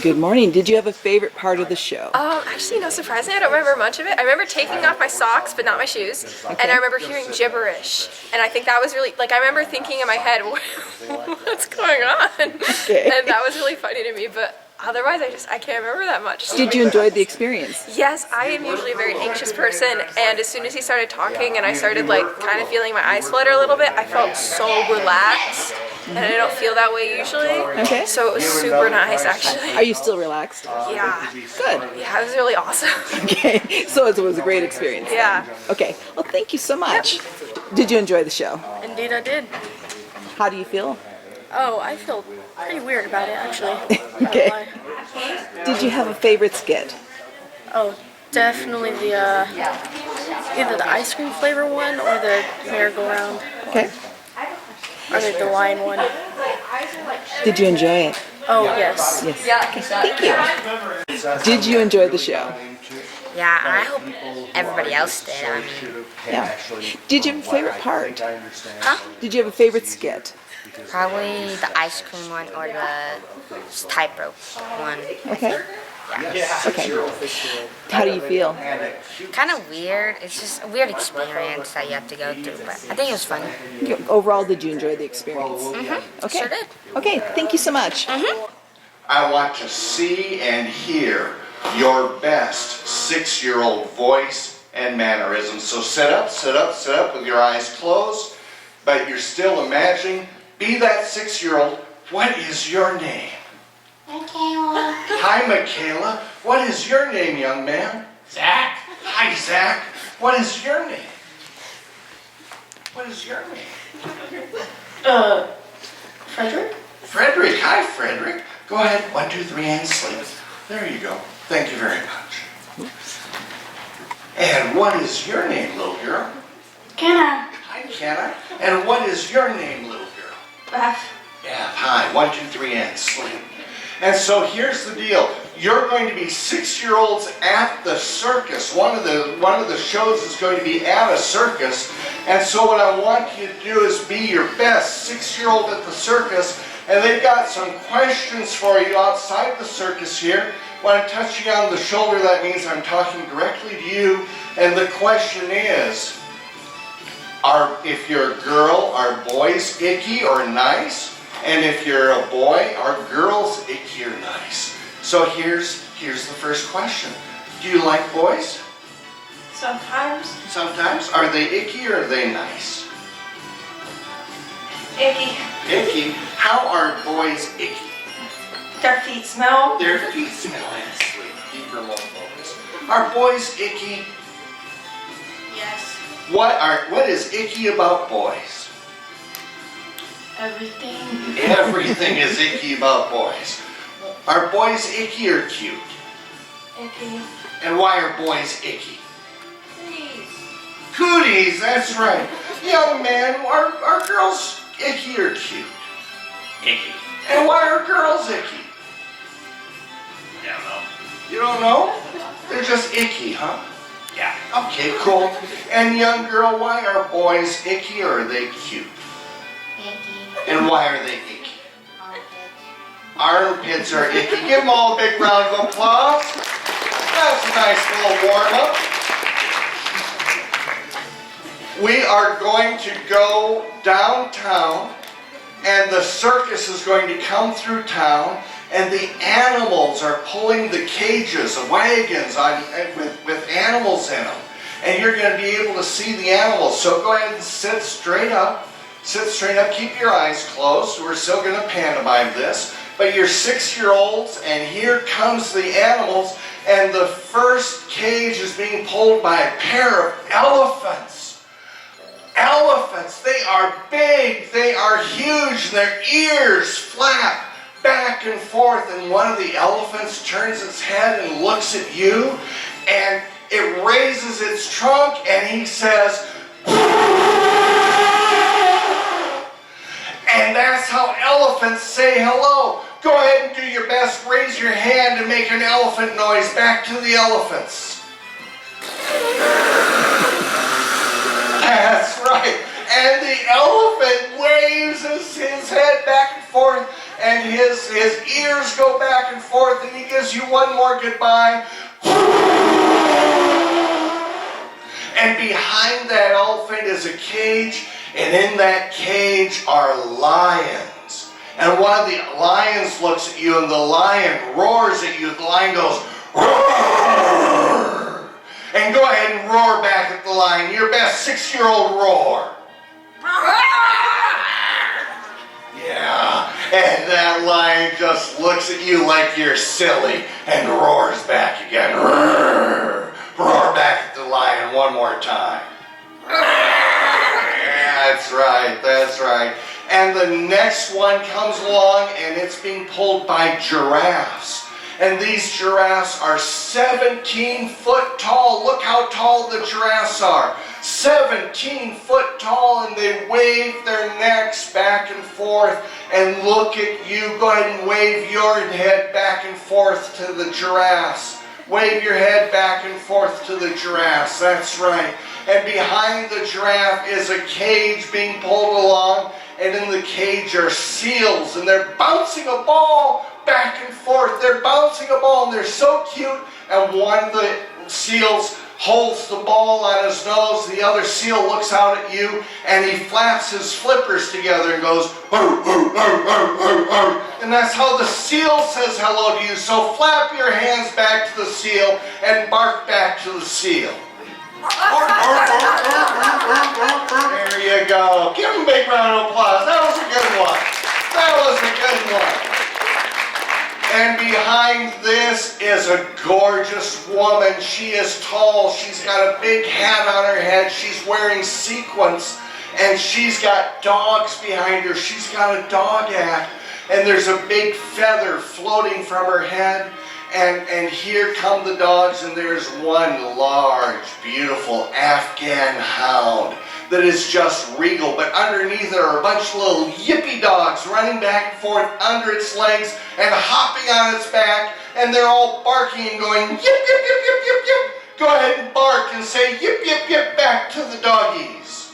Good morning. Did you have a favorite part of the show? Actually, no, surprisingly, I don't remember much of it. I remember taking off my socks, but not my shoes. Okay. And I remember hearing gibberish. And I think that was really, like, I remember thinking in my head, what's going on? Okay. And that was really funny to me, but otherwise, I can't remember that much. Did you enjoy the experience? Yes, I am usually a very anxious person, and as soon as he started talking and I started, like, kind of feeling my eyes flutter a little bit, I felt so relaxed. And I don't feel that way usually. Okay. So it was super nice, actually. Are you still relaxed? Yeah. Good. Yeah, it was really awesome. Okay. So it was a great experience. Yeah. Okay. Well, thank you so much. Did you enjoy the show? Indeed I did. How do you feel? Oh, I feel pretty weird about it, actually. Okay. Not gonna lie. Did you have a favorite skit? Oh, definitely the, either the ice cream flavor one or the merry-go-round. Okay. Or the lion one. Did you enjoy it? Oh, yes. Yes. Okay. Thank you. Did you enjoy the show? Yeah, and I hope everybody else did. I mean, Yeah. Did you have a favorite part? huh? Did you have a favorite skit? Probably the ice cream one or the tightrope one. Okay. Yeah. Okay. How do you feel? Kind of weird. It's just a weird experience that you have to go through, but I think it was fun. Overall, did you enjoy the experience? Okay. Sure did. Okay. Thank you so much. I want to see and hear your best 6-year-old voice and mannerisms. So sit up with your eyes closed, but you're still imagining. Be that 6-year-old. What is your name? Michaela. Hi, Michaela. What is your name, young man? Zach. Hi, Zach. What is your name? What is your name? Frederick? Frederick. Hi, Frederick. Go ahead. 1, 2, 3, and sleep. There you go. Thank you very much. And what is your name, little girl? Kenna. Hi, Kenna. And what is your name, little girl? Beth. Yeah, hi. 1, 2, 3, and sleep. And so here's the deal. You're going to be 6-year-olds at the circus. One of the shows is going to be at a circus. And so what I want you to do is be your best 6-year-old at the circus. And they've got some questions for you outside the circus here. When I'm touching you on the shoulder, that means I'm talking directly to you. And the question is, if you're a girl, are boys icky or nice? And if you're a boy, are girls icky or nice? So here's the first question. Do you like boys? Sometimes. Sometimes. Are they icky or are they nice? Icky. Icky? How are boys icky? Their feet smell. Their feet smell and sleep. Deeper, more focus. Are boys icky? Yes. What is icky about boys? Everything. Everything is icky about boys. Are boys icky or cute? Icky. And why are boys icky? Please. Cooties, that's right. Young man, are girls icky or cute? Icky. And why are girls icky? I don't know. You don't know? They're just icky, huh? Yeah. Okay, cool. And young girl, why are boys icky or are they cute? Icky. And why are they icky? Armpits are icky. Give them all a big round of applause. That's a nice little warm-up. We are going to go downtown, and the circus is going to come through town, and the animals are pulling the cages, the wagons with animals in them. And you're going to be able to see the animals. So go ahead and sit straight up. Sit straight up. Keep your eyes closed. We're still going to pantomime this. But you're 6-year-olds, and here comes the animals, and the first cage is being pulled by a pair of elephants. Elephants, they are big, they are huge, their ears flap back and forth, and one of the elephants turns its head and looks at you, and it raises its trunk, and he says, and that's how elephants say hello. Go ahead and do your best. Raise your hand and make an elephant noise back to the elephants. That's right. And the elephant waves his head back and forth and his ears go back and forth, and he gives you one more goodbye. And behind that elephant is a cage, and in that cage are lions. And one of the lions looks at you, and the lion roars at you. The lion goes, roar! And go ahead and roar back at the lion. Your best 6-year-old roar. Yeah, and that lion just looks at you like you're silly and roars back again. Roar! Roar back at the lion one more time. That's right, that's right. And the next one comes along, and it's being pulled by giraffes. And these giraffes are 17 foot tall. Look how tall the giraffes are. 17 foot tall, and they wave their necks back and forth and look at you. Go ahead and wave your head back and forth to the giraffes. Wave your head back and forth to the giraffes. That's right. And behind the giraffe is a cage being pulled along, and in the cage are seals, and they're bouncing a ball back and forth. They're bouncing a ball, and they're so cute. And one of the seals holds the ball on his nose. The other seal looks out at you, and he flaps his flippers together and goes, arr, arr, arr, arr, arr, arr. And that's how the seal says hello to you. So flap your hands back to the seal and bark back to the seal. There you go. Give him a big round of applause. That was a good one. That was a good one. And behind this is a gorgeous woman. She is tall. She's got a big hat on her head. She's wearing sequins. And she's got dogs behind her. She's got a dog hat. And there's a big feather floating from her head. And here come the dogs, and there's one large, beautiful Afghan hound that is just regal. But underneath it are a bunch of little yippy dogs running back and forth under its legs and hopping on its back, and they're all barking and going, yip, yip, yip, yip, yip, yip. Go ahead and bark and say, yip, yip, yip, back to the doggies.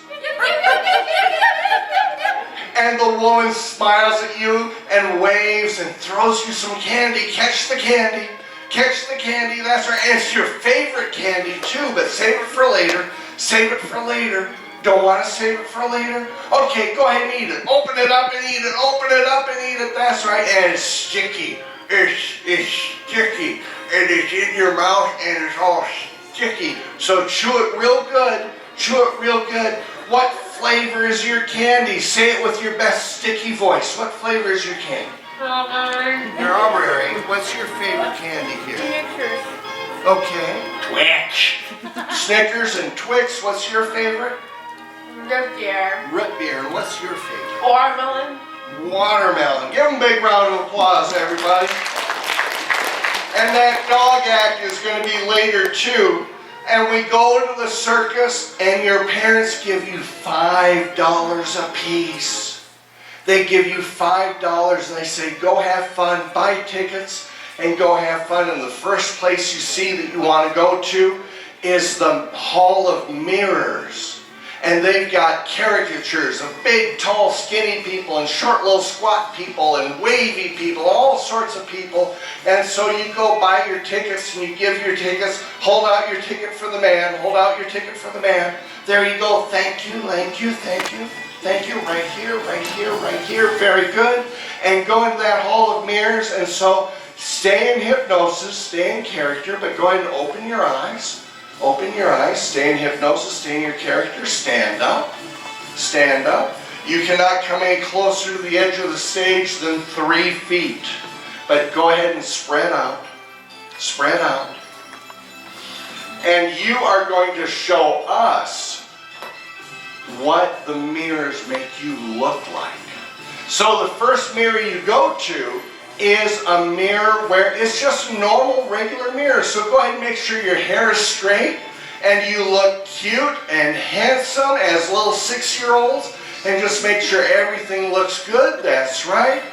And the woman smiles at you and waves and throws you some candy. Catch the candy. Catch the candy. That's right. And it's your favorite candy too, but save it for later. Save it for later. Don't want to save it for later? Okay, go ahead and eat it. Open it up and eat it. Open it up and eat it. That's right. And it's sticky. It's sticky. And it's in your mouth and it's all sticky. So chew it real good. Chew it real good. What flavor is your candy? Say it with your best sticky voice. What flavor is your candy? Strawberry. What's your favorite candy here? Snickers. Okay. Twix. Snickers and Twix. What's your favorite? Root beer. Root beer. And what's your favorite? Watermelon. Watermelon. Give them a big round of applause, everybody. And that dog act is going to be later too. And we go to the circus, and your parents give you $5 a piece. They give you $5 and they say, go have fun, buy tickets, and go have fun. And the first place you see that you want to go to is the Hall of Mirrors. And they've got caricatures of big, tall, skinny people, and short, little, squat people, and wavy people, all sorts of people. And so you go buy your tickets, and you give your tickets, hold out your ticket for the man, hold out your ticket for the man. There you go, thank you, thank you, thank you, thank you, right here, right here, right here, very good. And go into that Hall of Mirrors, and so stay in hypnosis, stay in character, but go ahead and open your eyes. Open your eyes, stay in hypnosis, stay in your character, stand up, stand up. You cannot come any closer to the edge of the stage than 3 feet. But go ahead and spread out, spread out. And you are going to show us what the mirrors make you look like. So the first mirror you go to is a mirror where it's just a normal, regular mirror. So go ahead and make sure your hair is straight and you look cute and handsome as little 6-year-olds, and just make sure everything looks good. That's right.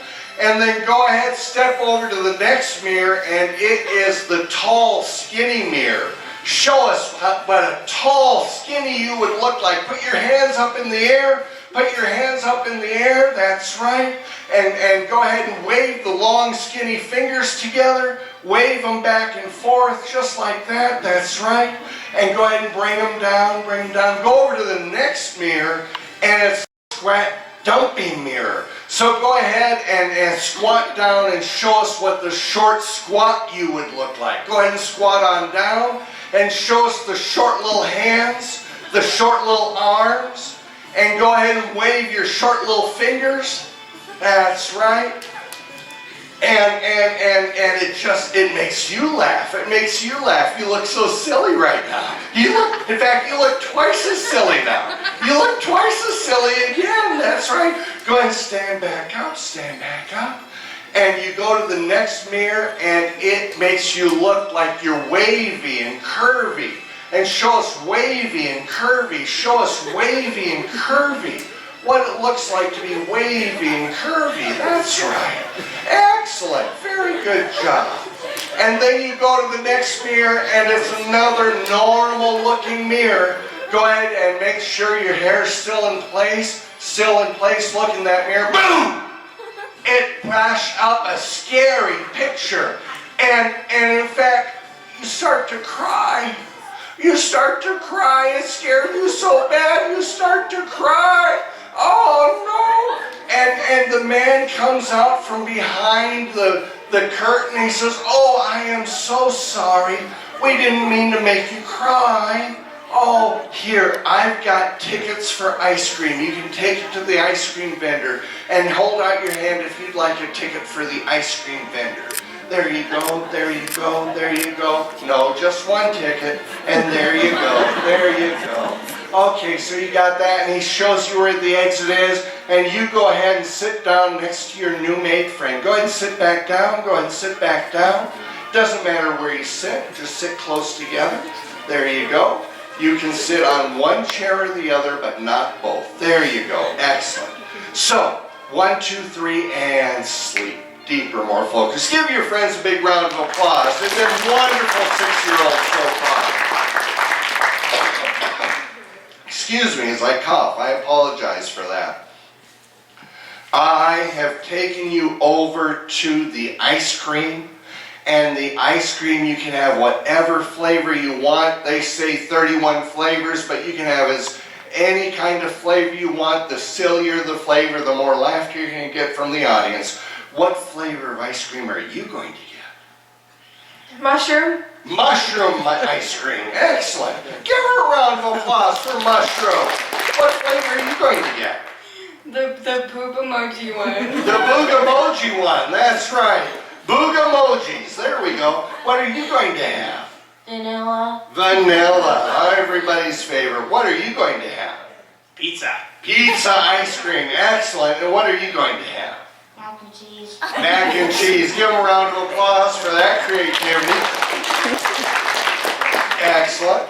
And then go ahead, step over to the next mirror, and it is the tall, skinny mirror. Show us what a tall, skinny you would look like. Put your hands up in the air. Put your hands up in the air, that's right. And go ahead and wave the long skinny fingers together. Wave them back and forth just like that, that's right. And go ahead and bring them down, bring them down. Go over to the next mirror and it's a squat dumping mirror. So go ahead and squat down and show us what the short squat you would look like. Go ahead and squat on down and show us the short little hands, the short little arms, and go ahead and wave your short little fingers. That's right. And it makes you laugh. It makes you laugh. You look so silly right now. In fact, you look twice as silly now. You look twice as silly again. That's right. Go ahead and stand back up. Stand back up. And you go to the next mirror and it makes you look like you're wavy and curvy. And show us wavy and curvy. Show us wavy and curvy. What it looks like to be wavy and curvy. That's right. Excellent. Very good job. And then you go to the next mirror and it's another normal looking mirror. Go ahead and make sure your hair's still in place. Still in place. Look in that mirror. Boom! It flashed out a scary picture. And in fact, you start to cry. You start to cry. It scared you so bad you start to cry. Oh no! And the man comes out from behind the curtain. He says, "Oh, I am so sorry. We didn't mean to make you cry. Oh, here, I've got tickets for ice cream. You can take it to the ice cream vendor and hold out your hand if you'd like a ticket for the ice cream vendor. There you go, there you go, there you go. No, just one ticket, and there you go, there you go." Okay, so you got that, and he shows you where the exit is, and you go ahead and sit down next to your new made friend. Go ahead and sit back down, go ahead and sit back down. Doesn't matter where you sit, just sit close together. There you go. You can sit on one chair or the other, but not both. There you go, excellent. So, 1, 2, 3, and sleep. Deeper, more focused. Give your friends a big round of applause. They've been wonderful 6-year-olds so far. Excuse me as I cough. I apologize for that. I have taken you over to the ice cream. And the ice cream, you can have whatever flavor you want. They say 31 flavors, but you can have any kind of flavor you want. The sillier the flavor, the more laughter you're going to get from the audience. What flavor of ice cream are you going to get? Mushroom. Mushroom ice cream. Excellent. Give her a round of applause for mushroom. What flavor are you going to get? The poop emoji one. The Boogamoji one. That's right. Boogamojis. There we go. What are you going to have? Vanilla. Vanilla. Everybody's favorite. What are you going to have? Pizza. Pizza ice cream. Excellent. And what are you going to have? Mac and cheese. Mac and cheese. Give them a round of applause for that creativity. Excellent.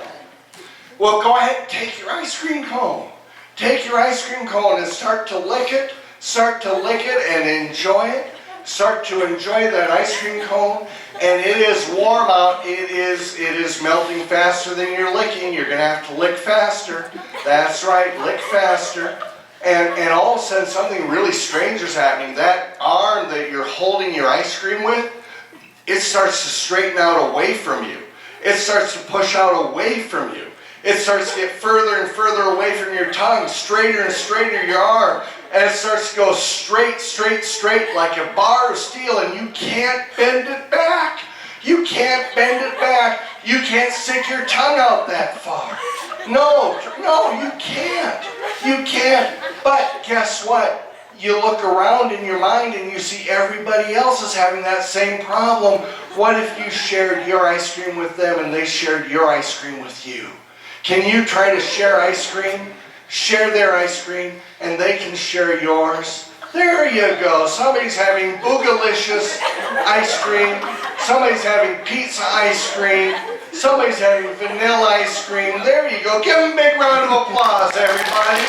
Well, go ahead and take your ice cream cone. Take your ice cream cone and start to lick it. Start to lick it and enjoy it. Start to enjoy that ice cream cone. And it is warm out. It is melting faster than you're licking. You're going to have to lick faster. That's right, lick faster. And all of a sudden something really strange is happening. That arm that you're holding your ice cream with, it starts to straighten out away from you. It starts to push out away from you. It starts to get further and further away from your tongue, straighter and straighter your arm. And it starts to go straight, straight, straight like a bar of steel, and you can't bend it back. You can't bend it back. You can't stick your tongue out that far. No, you can't. You can't. But guess what? You look around in your mind and you see everybody else is having that same problem. What if you shared your ice cream with them and they shared your ice cream with you? Can you try to share ice cream? Share their ice cream and they can share yours. There you go. Somebody's having Boogalicious ice cream. Somebody's having pizza ice cream. Somebody's having vanilla ice cream. There you go. Give them a big round of applause, everybody.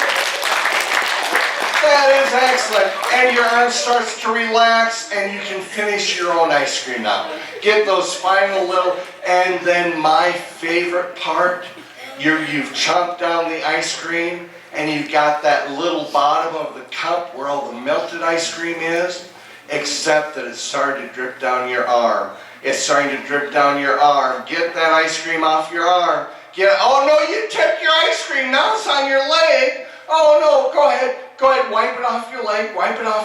That is excellent. And your arm starts to relax and you can finish your own ice cream now. Get those final little, and then my favorite part, you've chomped down the ice cream and you've got that little bottom of the cup where all the melted ice cream is, except that it's starting to drip down your arm. It's starting to drip down your arm. Get that ice cream off your arm. Oh no, you tipped your ice cream, now it's on your leg. Oh no, go ahead, wipe it off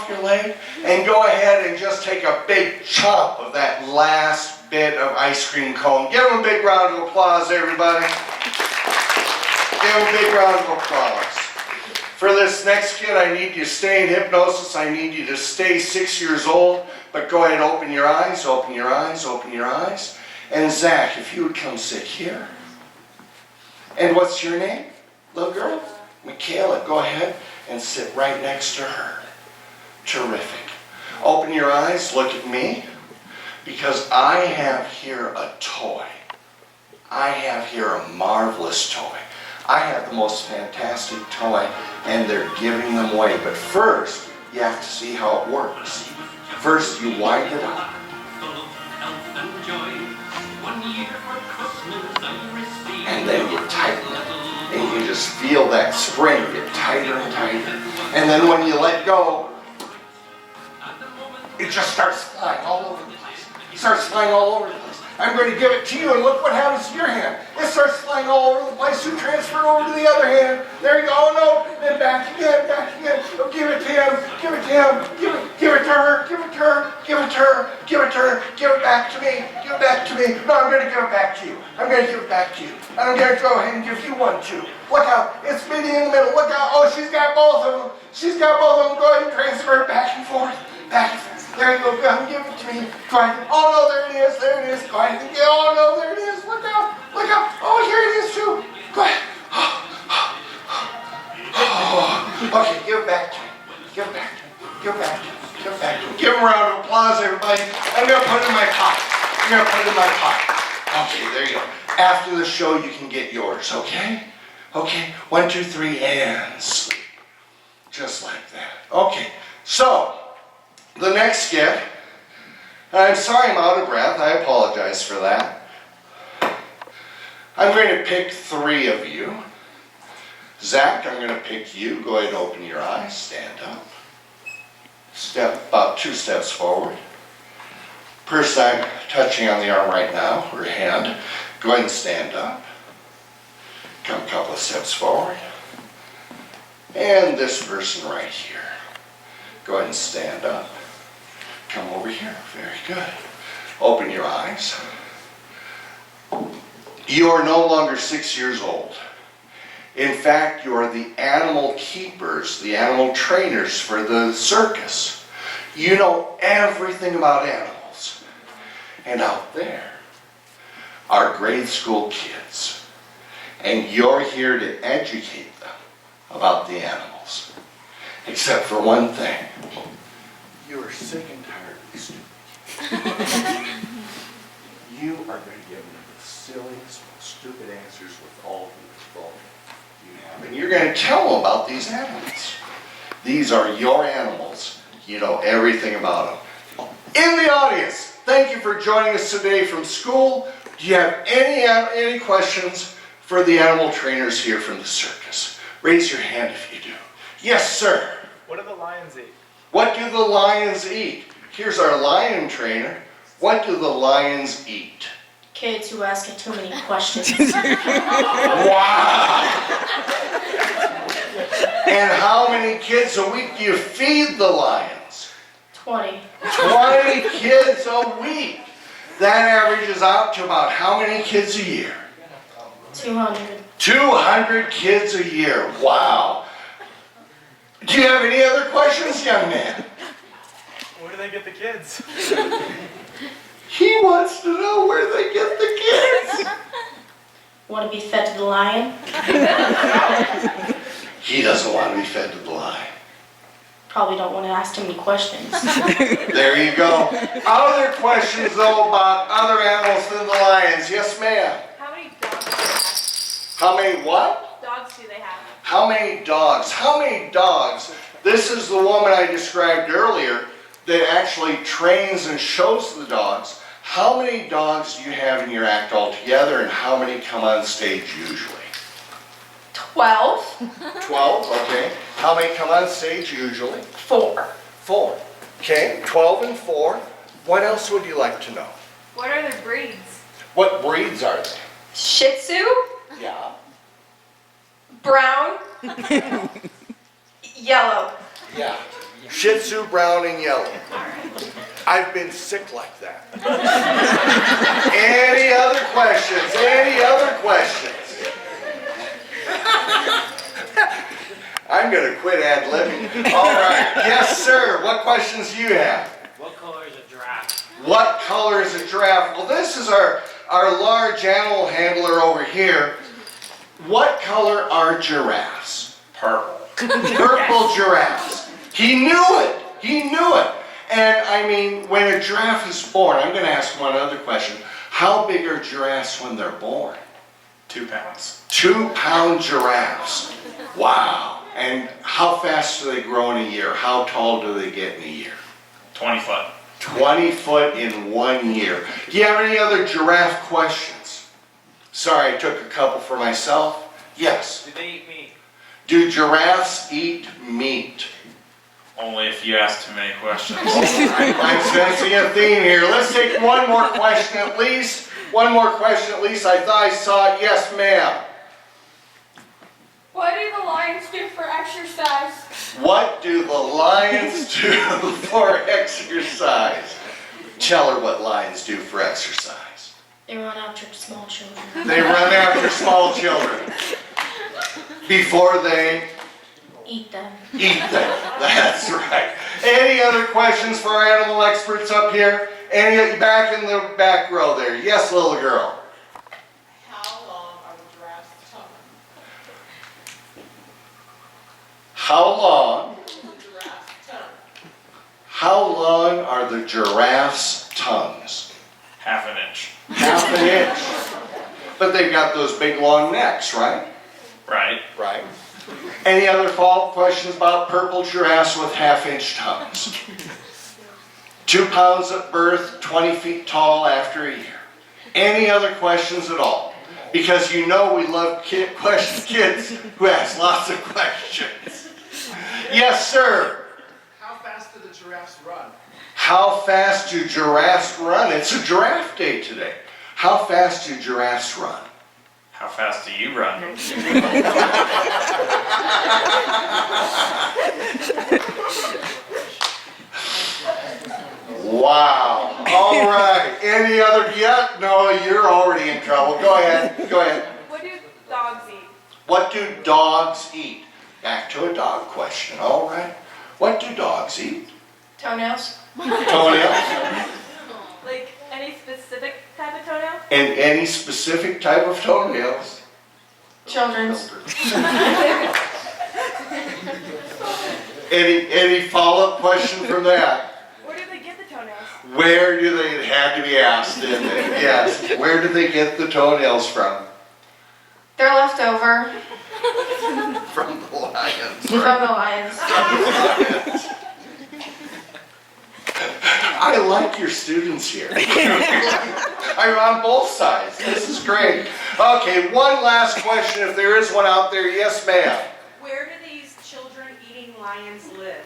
your leg, and go ahead and just take a big chomp of that last bit of ice cream cone. Give them a big round of applause, everybody. Give them a big round of applause. For this next kid, I need you to stay in hypnosis. I need you to stay 6 years old, but go ahead, open your eyes, open your eyes, open your eyes. And Zach, if you would come sit here. And what's your name, little girl? Michaela, go ahead and sit right next to her. Terrific. Open your eyes, look at me, because I have here a toy. I have here a marvelous toy. I have the most fantastic toy, and they're giving them away. But first, you have to see how it works. First, you wind it up. And then you tighten it. And you just feel that spring get tighter and tighter. And then when you let go, it just starts flying all over the place. It starts flying all over the place. I'm going to give it to you, and look what happens to your hand. It starts flying all over the place. You transfer it over to the other hand. There you go. Oh no. Then back again, back again. Oh, give it to him. Give it to him. Give it to her. Give it to her. Give it to her. Give it to her. Give it back to me. Give it back to me. No, I'm going to give it back to you. I'm going to give it back to you. And I'm going to go ahead and give you one too. Look out. It's meeting in the middle. Look out. Oh, she's got both of them. She's got both of them. Go ahead and transfer it back and forth. Back and forth. There you go. Go ahead and give it to me. Go ahead. Oh no, there it is. There it is. Go ahead and get. Oh no, there it is. Look out. Look out. Oh, here it is too. Go ahead. Okay, give it back to me. Give it back to me. Give it back to me. Give it back to me. Give him a round of applause, everybody. I'm going to put it in my pocket. I'm going to put it in my pocket. Okay, there you go. After the show, you can get yours, okay? Okay, 1, 2, 3, and sleep. Just like that. Okay, so the next skit, I'm sorry I'm out of breath. I apologize for that. I'm going to pick 3 of you. Zach, I'm going to pick you. Go ahead and open your eyes. Stand up. Step about 2 steps forward. Person I'm touching on the arm right now, her hand. Go ahead and stand up. Come a couple of steps forward. And this person right here. Go ahead and stand up. Come over here. Very good. Open your eyes. You are no longer 6 years old. In fact, you are the animal keepers, the animal trainers for the circus. You know everything about animals. And out there are grade school kids. And you're here to educate them about the animals. Except for one thing. You are sick and tired of these stupid kids. You are going to give them the silliest, most stupid answers with all the involvement you have. And you're going to tell them about these animals. These are your animals. You know everything about them. In the audience, thank you for joining us today from school. Do you have any questions for the animal trainers here from the circus? Raise your hand if you do. Yes, sir. What do the lions eat? What do the lions eat? Here's our lion trainer. What do the lions eat? Kids who ask too many questions. Wow! And how many kids a week do you feed the lions? 20. 20 kids a week. That averages out to about how many kids a year? 200. 200 kids a year. Wow. Do you have any other questions, young man? Where do they get the kids? He wants to know where they get the kids. Want to be fed to the lion? He doesn't want to be fed to the lion. Probably don't want to ask too many questions. There you go. Other questions, though, about other animals than the lions. Yes, ma'am. How many dogs do they have? How many what? Dogs do they have? How many dogs? How many dogs? This is the woman I described earlier that actually trains and shows the dogs. How many dogs do you have in your act altogether, and how many come on stage usually? 12. 12, okay. How many come on stage usually? 4. 4. Okay, 12 and 4. What else would you like to know? What are the breeds? What breeds are they? Shih Tzu, Yeah. brown, yellow. Yeah. Shih Tzu, brown, and yellow. I've been sick like that. Any other questions? Any other questions? I'm going to quit ad-libbing. All right. Yes, sir. What questions do you have? What color is a giraffe? What color is a giraffe? Well, this is our large animal handler over here. What color are giraffes? Purple. Purple giraffes. He knew it. He knew it. And I mean, when a giraffe is born, I'm going to ask one other question. How big are giraffes when they're born? 2 pounds. 2-pound giraffes. Wow. And how fast do they grow in a year? How tall do they get in a year? 20 foot. 20 foot in 1 year. Do you have any other giraffe questions? Sorry, I took a couple for myself. Yes. Do they eat meat? Do giraffes eat meat? Only if you ask too many questions. I'm sensing a theme here. Let's take one more question at least. One more question at least. I thought I saw it. Yes, ma'am. What do the lions do for exercise? What do the lions do for exercise? Tell her what lions do for exercise. They run after small children. They run after small children before they Eat them. eat them. That's right. Any other questions for our animal experts up here? Any back in the back row there? Yes, little girl. How long are the giraffes' tongues? How long are the giraffe's tongues? Half an inch. Half an inch. But they've got those big long necks, right? Right. Right. Any other follow-up questions about purple giraffes with half-inch tongues? 2 pounds at birth, 20 feet tall after a year. Any other questions at all? Because you know we love kids who ask lots of questions. Yes, sir. How fast do the giraffes run? How fast do giraffes run? It's a giraffe day today. How fast do giraffes run? How fast do you run? Wow. All right. Any other? Yeah. No, you're already in trouble. Go ahead. Go ahead. What do dogs eat? What do dogs eat? Back to a dog question. All right. What do dogs eat? Toenails. Toenails. Like any specific type of toenail? And any specific type of toenails? Children's. Any follow-up question from that? Where do they get the toenails? Where do they, it had to be asked, didn't it? Yes. Where do they get the toenails from? They're left over From the lions. from the lions. I like your students here. I'm on both sides. This is great. Okay, one last question, if there is one out there. Yes, ma'am. Where do these children-eating lions live?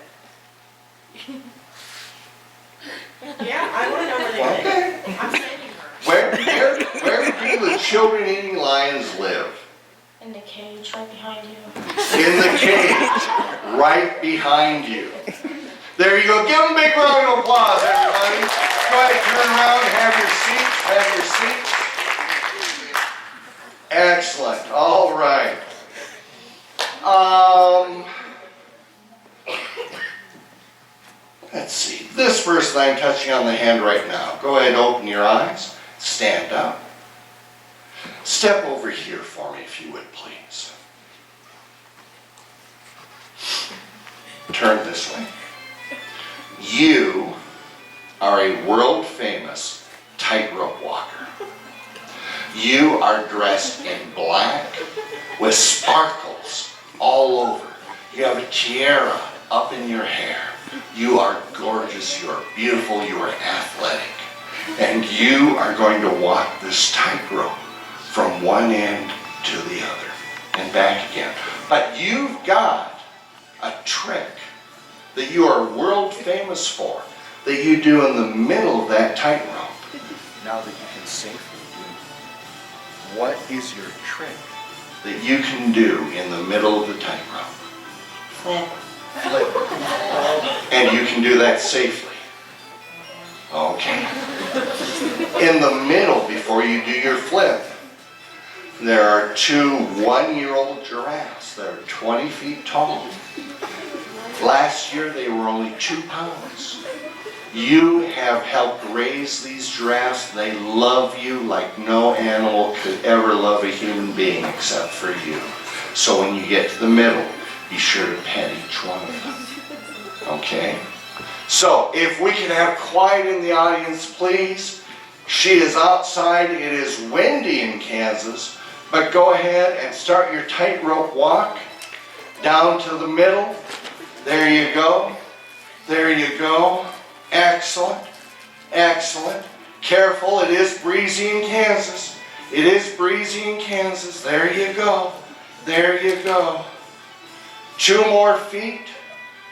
Yeah, I want to know where they Okay. live. I'm saving her. Where do the children-eating lions live? In the cage right behind you. In the cage, right behind you. There you go. Give them a big round of applause, everybody. Go ahead, turn around, have your seats, have your seats. Excellent. All right. Let's see. This person I'm touching on the hand right now. Go ahead, open your eyes. Stand up. Step over here for me, if you would, please. Turn this way. You are a world-famous tightrope walker. You are dressed in black with sparkles all over. You have a tiara up in your hair. You are gorgeous, you are beautiful, you are athletic. And you are going to walk this tightrope from one end to the other. and back again. But you've got a trick that you are world famous for, that you do in the middle of that tightrope. Now that you can safely do, what is your trick that you can do in the middle of the tightrope? Flip. And you can do that safely. Okay. In the middle, before you do your flip, there are two 1-year-old giraffes that are 20 feet tall. Last year they were only 2 pounds. You have helped raise these giraffes. They love you like no animal could ever love a human being except for you. So when you get to the middle, be sure to pet each one of them. Okay? So if we can have quiet in the audience, please. She is outside. It is windy in Kansas. But go ahead and start your tightrope walk down to the middle. There you go. There you go. Excellent. Excellent. Careful, it is breezy in Kansas. It is breezy in Kansas. There you go. There you go. 2 more feet.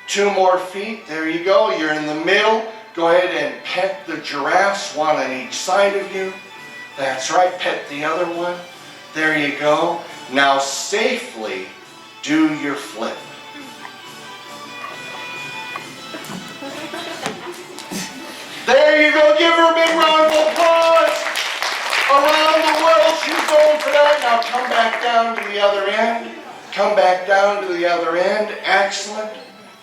2 more feet. There you go. You're in the middle. Go ahead and pet the giraffes, one on each side of you. That's right. Pet the other one. There you go. Now safely do your flip. There you go. Give her a big round of applause. Around the world she's going for that. Now come back down to the other end. Come back down to the other end. Excellent.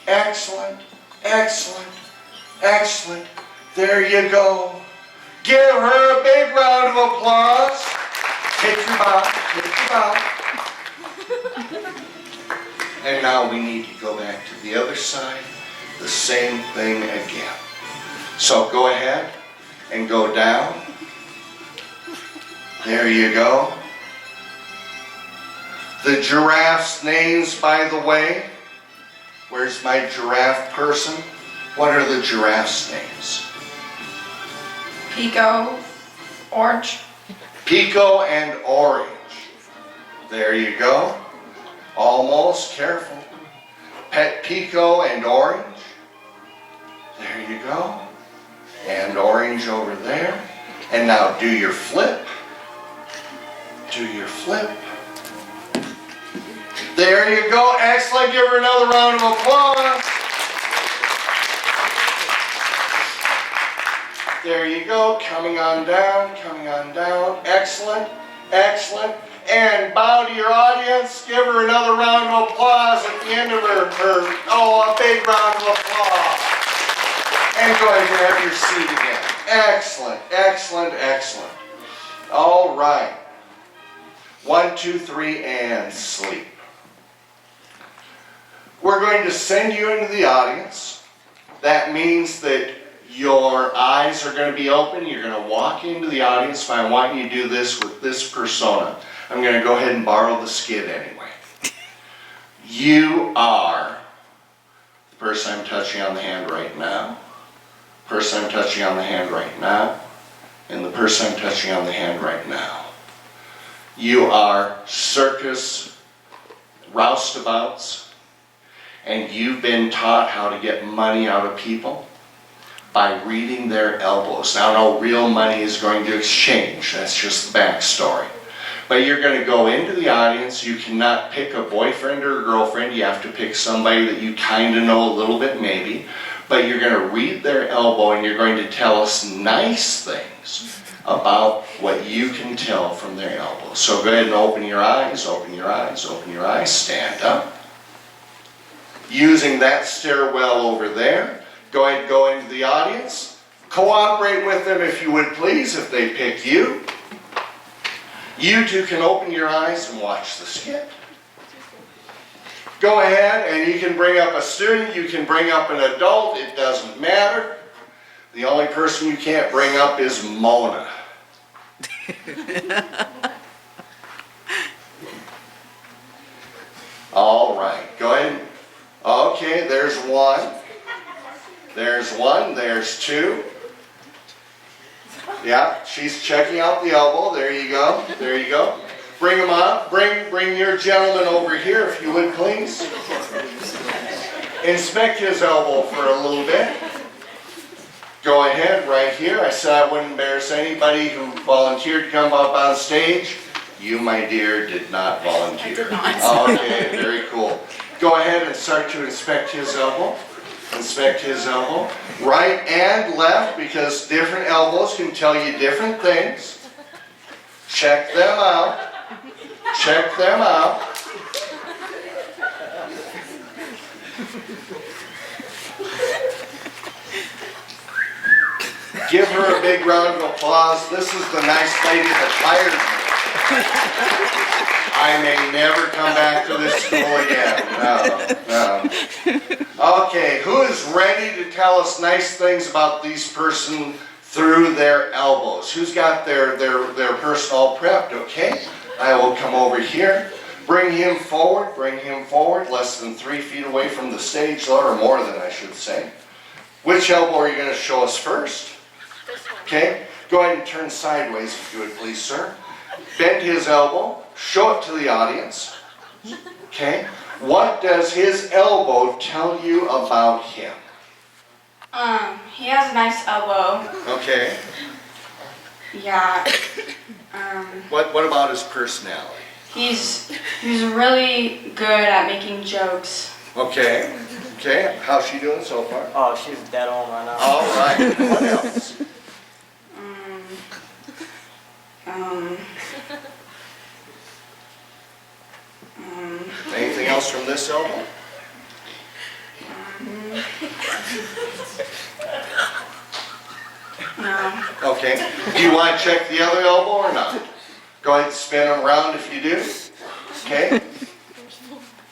Excellent. Excellent. Excellent. There you go. Give her a big round of applause. Take your bow. Take your bow. And now we need to go back to the other side. The same thing again. So go ahead and go down. There you go. The giraffes' names, by the way. Where's my giraffe person? What are the giraffes' names? Pico, Orange. Pico and Orange. There you go. Almost. Careful. Pet Pico and Orange. There you go. And Orange over there. And now do your flip. Do your flip. There you go. Excellent. Give her another round of applause. There you go. Coming on down. Coming on down. Excellent. Excellent. And bow to your audience. Give her another round of applause at the end of her a big round of applause. And go ahead and have your seat again. Excellent, excellent, excellent. All right. 1, 2, 3, and sleep. We're going to send you into the audience. That means that your eyes are going to be open. You're going to walk into the audience, but I want you to do this with this persona. I'm going to go ahead and borrow the skid anyway. You are the person I'm touching on the hand right now, person I'm touching on the hand right now, and the person I'm touching on the hand right now. You are circus roustabouts, and you've been taught how to get money out of people by reading their elbows. Now, no real money is going to exchange. That's just the backstory. But you're going to go into the audience. You cannot pick a boyfriend or a girlfriend. You have to pick somebody that you kind of know a little bit maybe. But you're going to read their elbow and you're going to tell us nice things about what you can tell from their elbow. So go ahead and open your eyes, open your eyes, open your eyes. Stand up. Using that stairwell over there, go ahead and go into the audience. Cooperate with them if you would please, if they pick you. You too can open your eyes and watch the skit. Go ahead and you can bring up a student, you can bring up an adult, it doesn't matter. The only person you can't bring up is Mona. All right, go ahead. Okay, there's one. There's one, there's two. Yeah, she's checking out the elbow. There you go. There you go. Bring them on. Bring your gentleman over here, if you would, please. Inspect his elbow for a little bit. Go ahead, right here. I said I wouldn't embarrass anybody who volunteered to come up on stage. You, my dear, did not volunteer. I did not. Okay, very cool. Go ahead and start to inspect his elbow. Inspect his elbow. Right and left, because different elbows can tell you different things. Check them out. Check them out. Give her a big round of applause. This is the nice lady that hired me. I may never come back to this school again. No. Okay, who is ready to tell us nice things about these person through their elbows? Who's got their person all prepped, okay? I will come over here. Bring him forward, less than 3 feet away from the stage, or more than I should say. Which elbow are you going to show us first? Okay, go ahead and turn sideways if you would please, sir. Bend his elbow, show it to the audience. Okay, what does his elbow tell you about him? He has a nice elbow. Okay, Yeah. what about his personality? He's really good at making jokes. Okay, how's she doing so far? Oh, she's dead on right now. All right, what else? Anything else from this elbow? No. Okay. Do you want to check the other elbow or not? Go ahead and spin them around if you do. Okay.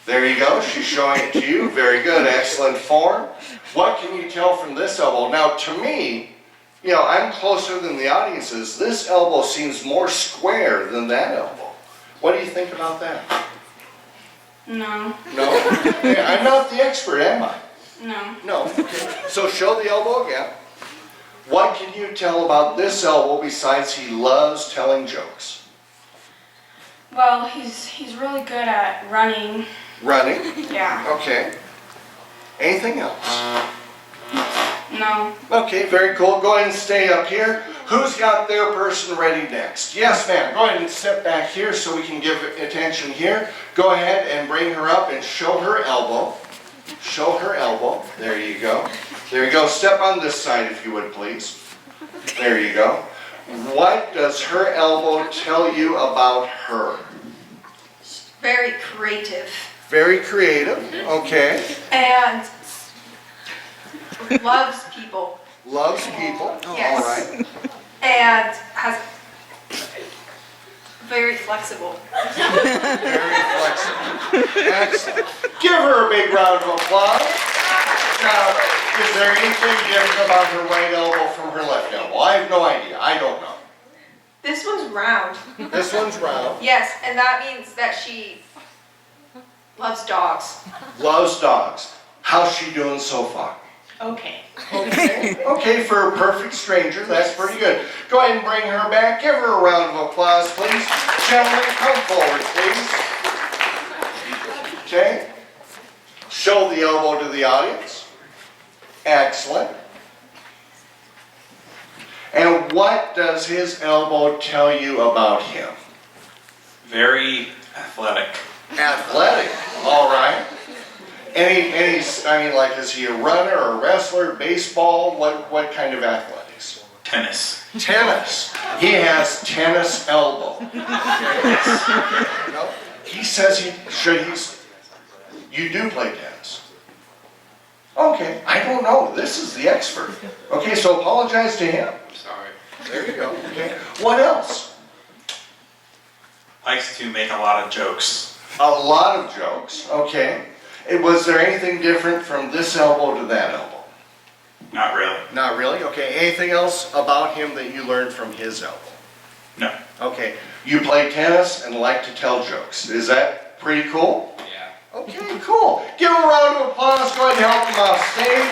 There you go. She's showing it to you. Very good. Excellent form. What can you tell from this elbow? Now, to me, I'm closer than the audience is. This elbow seems more square than that elbow. What do you think about that? No. No? Hey, I'm not the expert, am I? No. No. Okay. So show the elbow again. What can you tell about this elbow besides he loves telling jokes? Well, he's really good at running. Running? Yeah. Okay. Anything else? No. Okay, very cool. Go ahead and stay up here. Who's got their person ready next? Yes, ma'am. Go ahead and step back here so we can give attention here. Go ahead and bring her up and show her elbow. Show her elbow. There you go. There you go. Step on this side if you would, please. There you go. What does her elbow tell you about her? Very creative. Very creative. Okay. And loves people. Loves people. Yes. All right. And has very flexible. Very flexible. Excellent. Give her a big round of applause. Now, is there anything different about her right elbow from her left elbow? I have no idea. I don't know. This one's round. This one's round. Yes, and that means that she loves dogs. Loves dogs. How's she doing so far? Okay. Okay. Okay, for a perfect stranger, that's pretty good. Go ahead and bring her back. Give her a round of applause, please. Gentlemen, come forward, please. Okay. Show the elbow to the audience. Excellent. And what does his elbow tell you about him? Very athletic. Athletic. All right. Like, is he a runner or a wrestler, baseball? What kind of athletics? Tennis. Tennis. He has tennis elbow. No? He says you do play tennis. Okay, I don't know. This is the expert. Okay, so apologize to him. Sorry. There you go. Okay. What else? Likes to make a lot of jokes. A lot of jokes. Okay. Was there anything different from this elbow to that elbow? Not really. Not really? Okay. Anything else about him that you learned from his elbow? No. Okay. You play tennis and like to tell jokes. Is that pretty cool? Yeah. Okay, cool. Give him a round of applause. Go ahead and help him off stage.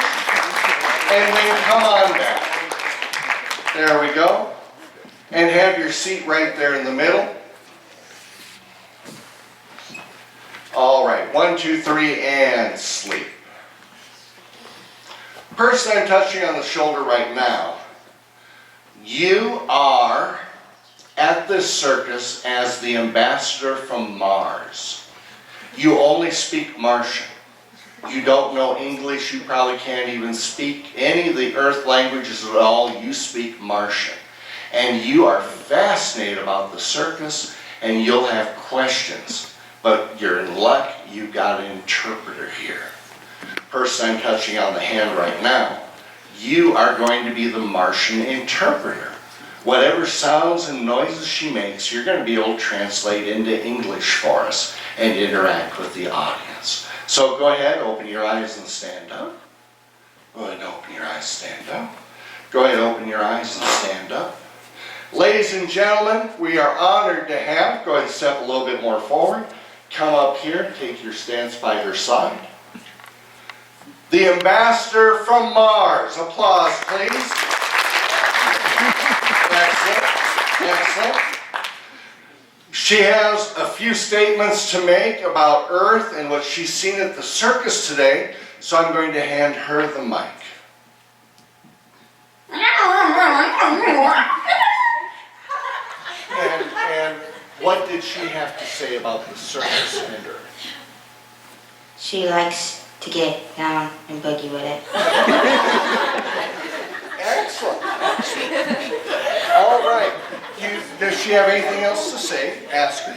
And then come on back. There we go. And have your seat right there in the middle. All right, 1, 2, 3, and sleep. Person I'm touching on the shoulder right now, you are at this circus as the ambassador from Mars. You only speak Martian. You don't know English, you probably can't even speak any of the earth languages at all, you speak Martian. And you are fascinated about the circus and you'll have questions. But you're in luck, you've got an interpreter here. Person I'm touching on the hand right now, you are going to be the Martian interpreter. Whatever sounds and noises she makes, you're going to be able to translate into English for us and interact with the audience. So go ahead, open your eyes and stand up. Go ahead and open your eyes, stand up. Go ahead, open your eyes and stand up. Ladies and gentlemen, we are honored to have, go ahead and step a little bit more forward. Come up here, take your stance by her side. The ambassador from Mars. Applause, please. Excellent, excellent. She has a few statements to make about Earth and what she's seen at the circus today, so I'm going to hand her the mic. And what did she have to say about the circus and Earth? She likes to get down and boogie with it. Excellent. All right. Does she have anything else to say? Ask her.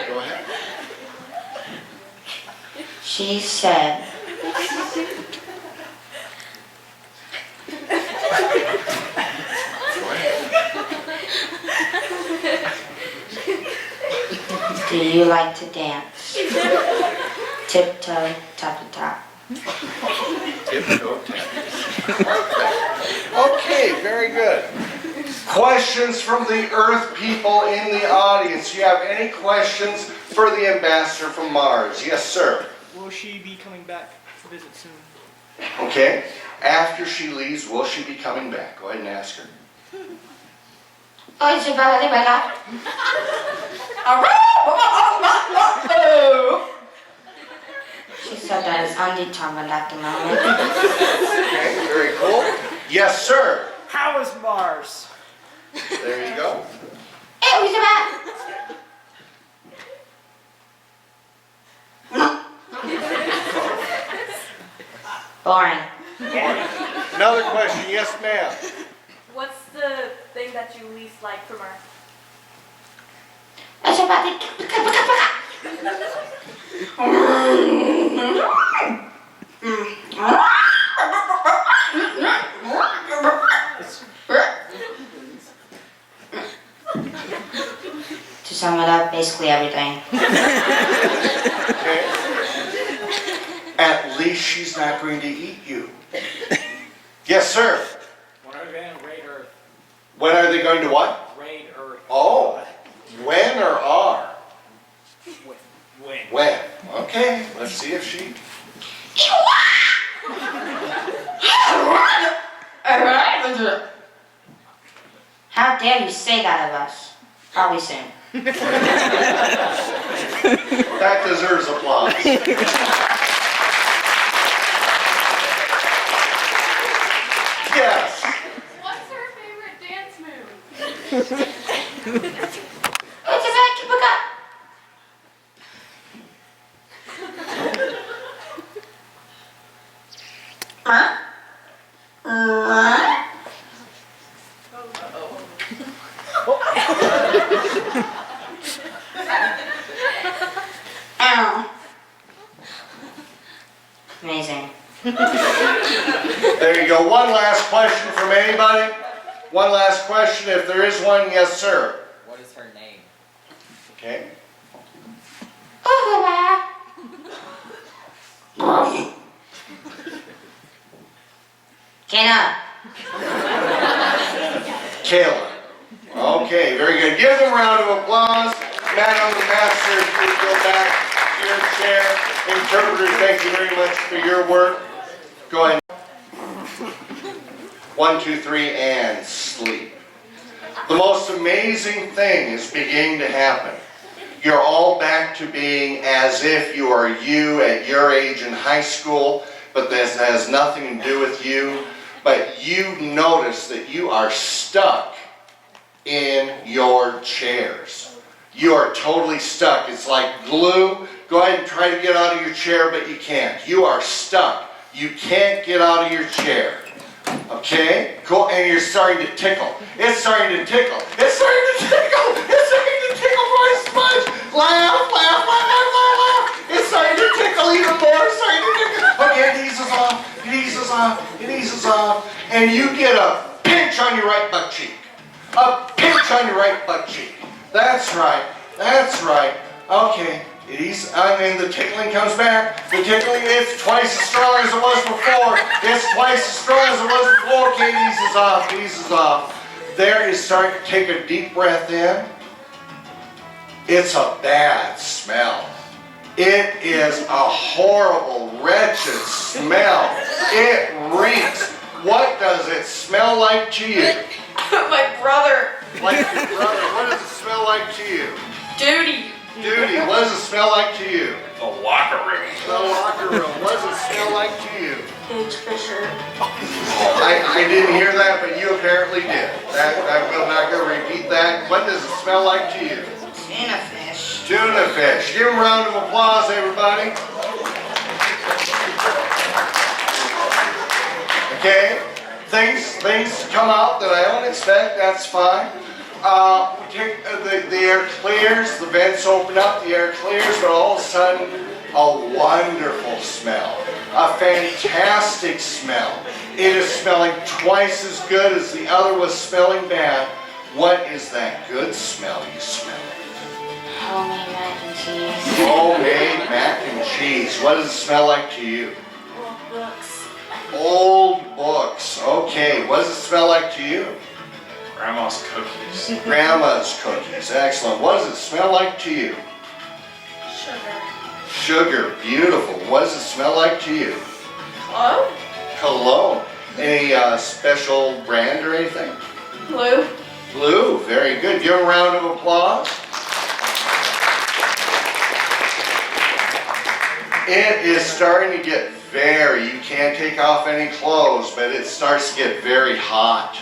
Go ahead. She said, do you like to dance? Tiptoe, top to top. Tiptoe. Okay, very good. Questions from the Earth people in the audience. Do you have any questions for the ambassador from Mars? Yes, sir. Will she be coming back to visit soon? Okay. After she leaves, will she be coming back? Go ahead and ask her. She said that is undetermined at the moment. Okay, very cool. Yes, sir. How is Mars? There you go. Boring. Another question. Yes, ma'am. What's the thing that you least like from Earth? To sum it up, basically everything. Okay. At least she's not going to eat you. Yes, sir. When are they going to raid Earth? When are they going to what? Raid Earth. Oh, when or are? When? When. Okay, let's see if she... How dare you say that of us? Probably soon. That deserves applause. Yes. What's her favorite dance move? Amazing. There you go. One last question from anybody? One last question, if there is one. Yes, sir. What is her name? Okay. Kenna. Kayla. Okay, very good. Give them a round of applause. Madam Ambassador, if you would go back to your chair. Interpreter, thank you very much for your work. Go ahead. 1, 2, 3, and sleep. The most amazing thing is beginning to happen. You're all back to being as if you are you at your age in high school, but this has nothing to do with you. But you notice that you are stuck in your chairs. You are totally stuck. It's like glue. Go ahead and try to get out of your chair, but you can't. You are stuck. You can't get out of your chair. Okay? Cool. And you're starting to tickle. It's starting to tickle. It's starting to tickle. It's starting to tickle my sponge. Laugh, laugh, laugh, laugh, laugh, laugh. It's starting to tickle even more. It's starting to tickle. Okay, it eases off. It eases off. It eases off. And you get a pinch on your right butt cheek. A pinch on your right butt cheek. That's right. That's right. Okay. It eases, and the tickling comes back. The tickling is twice as strong as it was before. It's twice as strong as it was before. Okay, it eases off. It eases off. There is starting to take a deep breath in. It's a bad smell. It is a horrible, wretched smell. It reeks. What does it smell like to you? My brother. Like your brother. What does it smell like to you? Duty. Duty, what does it smell like to you? The locker room. The locker room, what does it smell like to you? H. Fisher. I didn't hear that, but you apparently did. I'm not going to repeat that. What does it smell like to you? Tuna fish. Tuna fish. Give them a round of applause, everybody. Okay, things come out that I don't expect, that's fine. We take the air clears, the vents open up, the air clears, but all of a sudden, a wonderful smell, a fantastic smell. It is smelling twice as good as the other was smelling bad. What is that good smell you smell? Homemade mac and cheese. Homemade mac and cheese. What does it smell like to you? Books. Old books. Okay, what does it smell like to you? Grandma's cookies. Grandma's cookies. Excellent. What does it smell like to you? Sugar. Sugar. Beautiful. What does it smell like to you? Hello? Cologne. Any special brand or anything? Blue. Blue. Very good. Give a round of applause. It is starting to get you can't take off any clothes, but it starts to get very hot.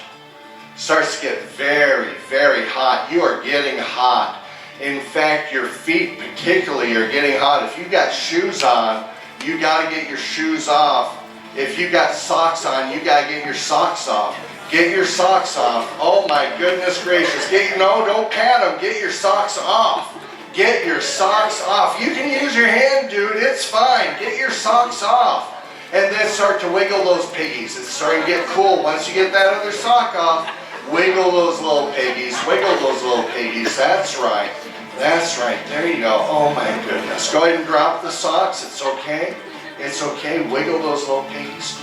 Starts to get very, very hot. You are getting hot. In fact, your feet particularly are getting hot. If you've got shoes on, you got to get your shoes off. If you've got socks on, you got to get your socks off. Get your socks off. Oh my goodness gracious. No, don't pat them. Get your socks off. Get your socks off. You can use your hand, dude. It's fine. Get your socks off. And then start to wiggle those piggies. It's starting to get cool. Once you get that other sock off, wiggle those little piggies. Wiggle those little piggies. That's right. That's right. There you go. Oh my goodness. Go ahead and drop the socks. It's okay. It's okay. Wiggle those little piggies.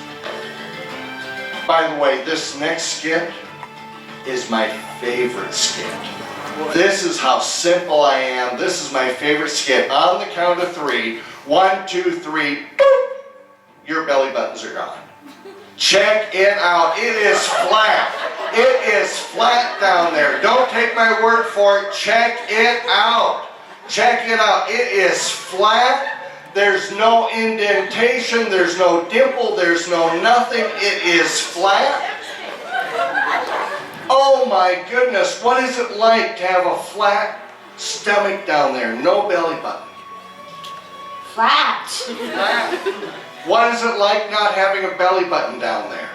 By the way, this next skit is my favorite skit. This is how simple I am. This is my favorite skit. On the count of 3, 1, 2, 3, boop, your belly buttons are gone. Check it out. It is flat. It is flat down there. Don't take my word for it. Check it out. Check it out. It is flat. There's no indentation. There's no dimple. There's no nothing. It is flat. Oh my goodness, what is it like to have a flat stomach down there? No belly button. Flat. Flat. What is it like not having a belly button down there?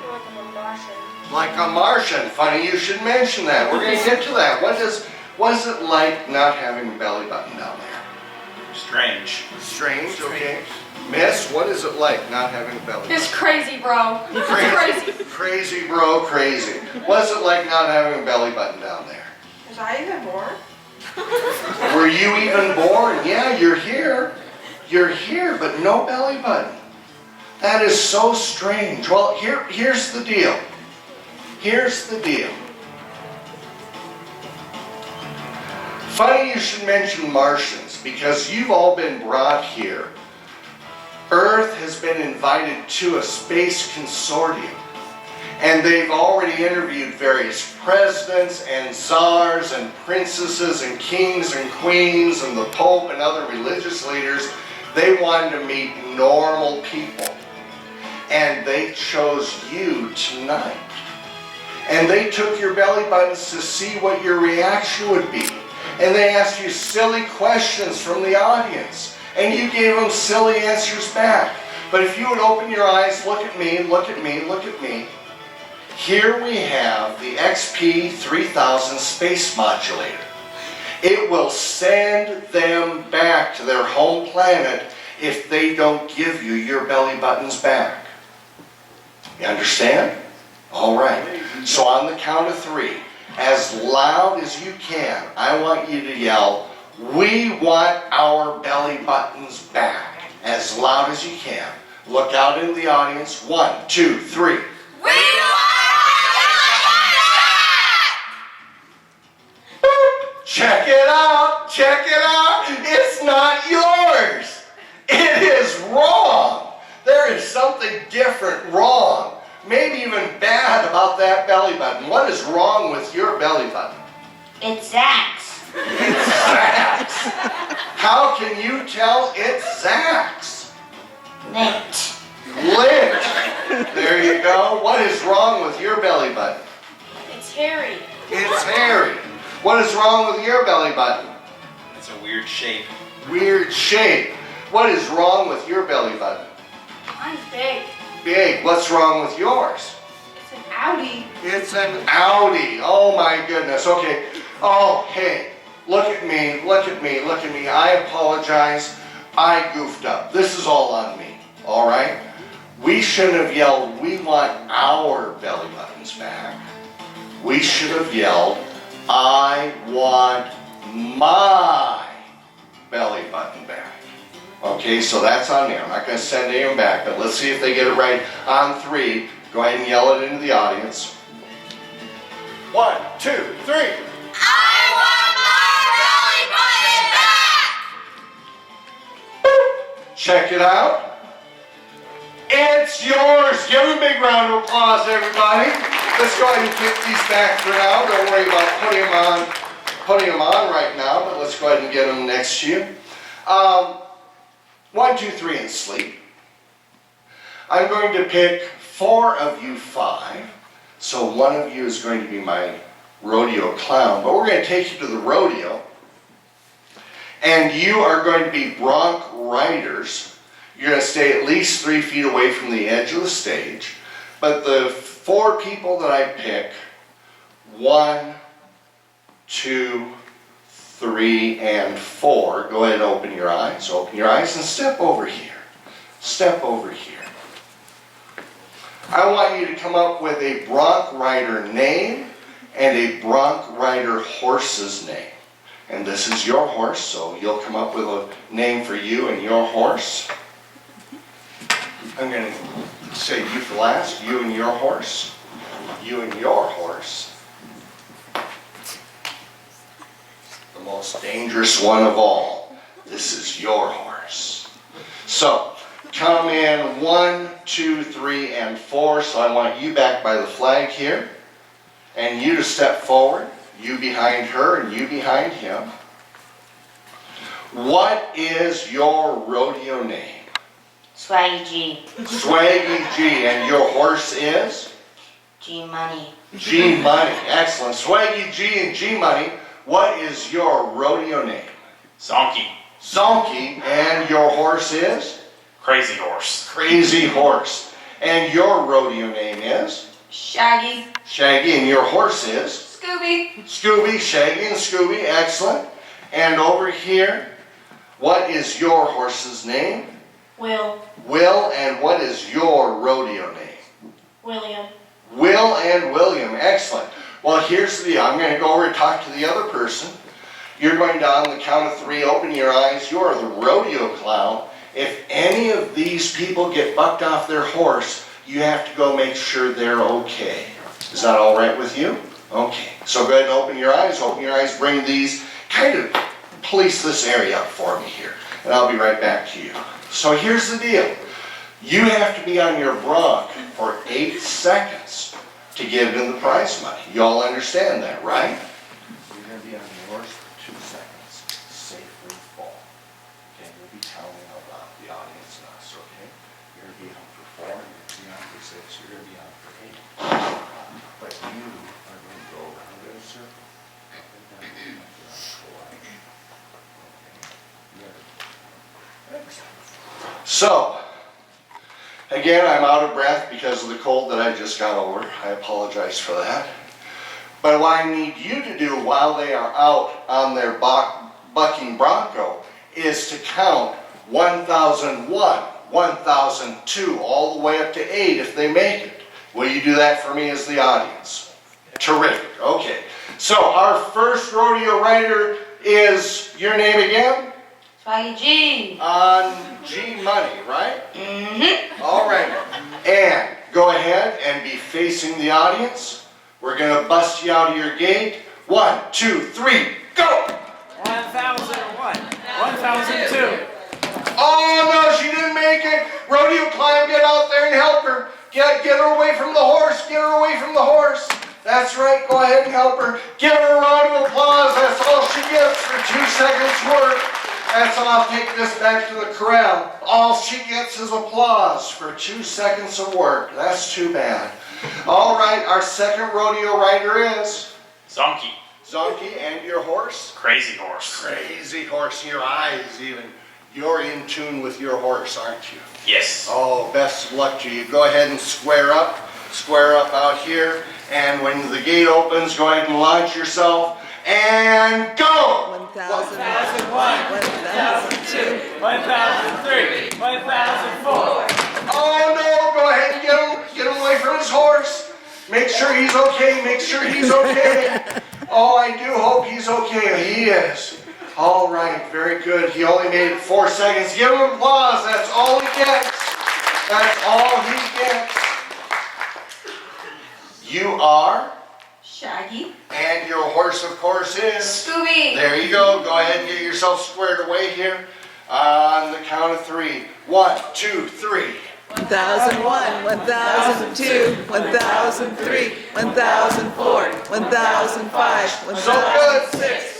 Like I'm a Martian. Like a Martian. Funny you should mention that. We're going to get to that. What is it like not having a belly button down there? Strange. Strange, okay. Miss, what is it like not having a belly button? It's crazy, bro. It's crazy. Crazy, bro, crazy. What is it like not having a belly button down there? Was I even born? Were you even born? Yeah, you're here. You're here, but no belly button. That is so strange. Well, here's the deal. Here's the deal. Funny you should mention Martians, because you've all been brought here Earth has been invited to a space consortium, and they've already interviewed various presidents and czars and princesses and kings and queens and the Pope and other religious leaders. They wanted to meet normal people, and they chose you tonight. And they took your belly buttons to see what your reaction would be. And they asked you silly questions from the audience. And you gave them silly answers back. But if you would open your eyes, look at me, look at me, look at me. Here we have the XP3000 space modulator. It will send them back to their home planet if they don't give you your belly buttons back. You understand? All right. So on the count of 3, as loud as you can, I want you to yell, "We want our belly buttons back," as loud as you can. Look out into the audience. 1, 2, 3. We want Check it out. Check it out. It's not yours. It is wrong. There is something different wrong. Maybe even bad about that belly button. What is wrong with your belly button? It's Zach's. It's Zach's. How can you tell it's Zach's? Lint. Lint. There you go. What is wrong with your belly button? It's hairy. It's hairy. What is wrong with your belly button? It's a weird shape. Weird shape. What is wrong with your belly button? Mine's big. Big. What's wrong with yours? It's an Audi. It's an Audi. Oh my goodness. Okay. Oh, hey. Look at me. Look at me. Look at me. I apologize. I goofed up. This is all on me. All right? We shouldn't have yelled, "We want our belly buttons back." We should have yelled, "I want my belly button back." Okay, so that's on there. I'm not going to send anyone back, but let's see if they get it right on 3. Go ahead and yell it into the audience. 1, 2, 3. I want my belly button back! Check it out. It's yours. Give them a big round of applause, everybody. Let's go ahead and kick these back for now. Don't worry about putting them on right now, but let's go ahead and get them next to you. 1, 2, 3, and sleep. I'm going to pick 4 of you 5. So one of you is going to be my rodeo clown, but we're going to take you to the rodeo. And you are going to be bronc riders. You're going to stay at least 3 feet away from the edge of the stage. But the 4 people that I pick, 1, 2, 3, and 4. Go ahead and open your eyes. Open your eyes and step over here. Step over here. I want you to come up with a bronc rider name and a bronc rider horse's name. And this is your horse, so you'll come up with a name for you and your horse. I'm going to say you for last. You and your horse. You and your horse. The most dangerous one of all. This is your horse. So, come in 1, 2, 3, and 4. So I want you back by the flag here. And you to step forward. You behind her and you behind him. What is your rodeo name? Swaggy G. Swaggy G. And your horse is? G Money. G Money. Excellent. Swaggy G and G Money. What is your rodeo name? Zonky. Zonky. And your horse is? Crazy horse. Crazy Horse. And your rodeo name is? Shaggy. Shaggy. And your horse is? Scooby. Scooby. Shaggy and Scooby. Excellent. And over here, what is your horse's name? Will. Will. And what is your rodeo name? William. Will and William. Excellent. Well, here's the deal. I'm going to go over and talk to the other person. You're going to, on the count of 3, open your eyes. You are the rodeo clown. If any of these people get bucked off their horse, you have to go make sure they're okay. Is that all right with you? Okay. So go ahead and open your eyes. Open your eyes. Bring these. Kind of police this area up for me here. and I'll be right back to you. So here's the deal. You have to be on your bronc for 8 seconds to give him the prize money. You all understand that, right? You're going to be on yours for 2 seconds. Safely fall. Okay, you'll be counting out loud. The audience and us, okay? You're going to be on for 4, you're going to be on for 6, you're going to be on for 8. But you are going to go around in a circle. And then you're going to collide. Okay? So, again, I'm out of breath because of the cold that I just got over. I apologize for that. But what I need you to do while they are out on their bucking bronco is to count 1001, 1002, all the way up to 8 if they make it. Will you do that for me as the audience? Terrific. Okay. So our first rodeo rider is your name again? Swaggy G. On G Money, right? Mm-hmm. All right. And go ahead and be facing the audience. We're going to bust you out of your gate. 1, 2, 3, go! 1001. 1002. Oh, no, she didn't make it. Rodeo climb, get out there and help her. Get her away from the horse. Get her away from the horse. That's right. Go ahead and help her. Give her a round of applause. That's all she gets for 2 seconds work. That's all. I'll take this back to the corral. All she gets is applause for 2 seconds of work. That's too bad. All right, our second rodeo rider is Zonky. Zonky, and your horse? Crazy horse. Crazy horse. Your eyes even. You're in tune with your horse, aren't you? Yes. Oh, best of luck to you. Go ahead and square up. Square up out here. And when the gate opens, go ahead and launch yourself. And go! 1001, 1002. 1003. 1004. Oh no, go ahead and get him away from his horse. Make sure he's okay, make sure he's okay. Oh, I do hope he's okay. He is. All right, very good. He only made it 4 seconds. Give him applause. That's all he gets. That's all he gets. You are? Shaggy. And your horse, of course, is? Scooby. There you go. Go ahead and get yourself squared away here. On the count of 3. 1, 2, 3. 1001, 1002, 1003, 1004, 1005, So good.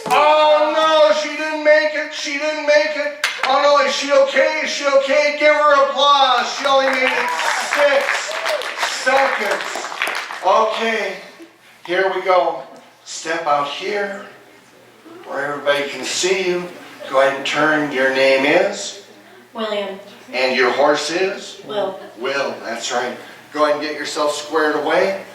Oh no, she didn't make it. She didn't make it. Oh no, is she okay? Is she okay? Give her applause. She only made it 6 seconds. Okay, here we go. Step out here where everybody can see you. Go ahead and turn. Your name is? William. And your horse is? Will. Will, that's right. Go ahead and get yourself squared away.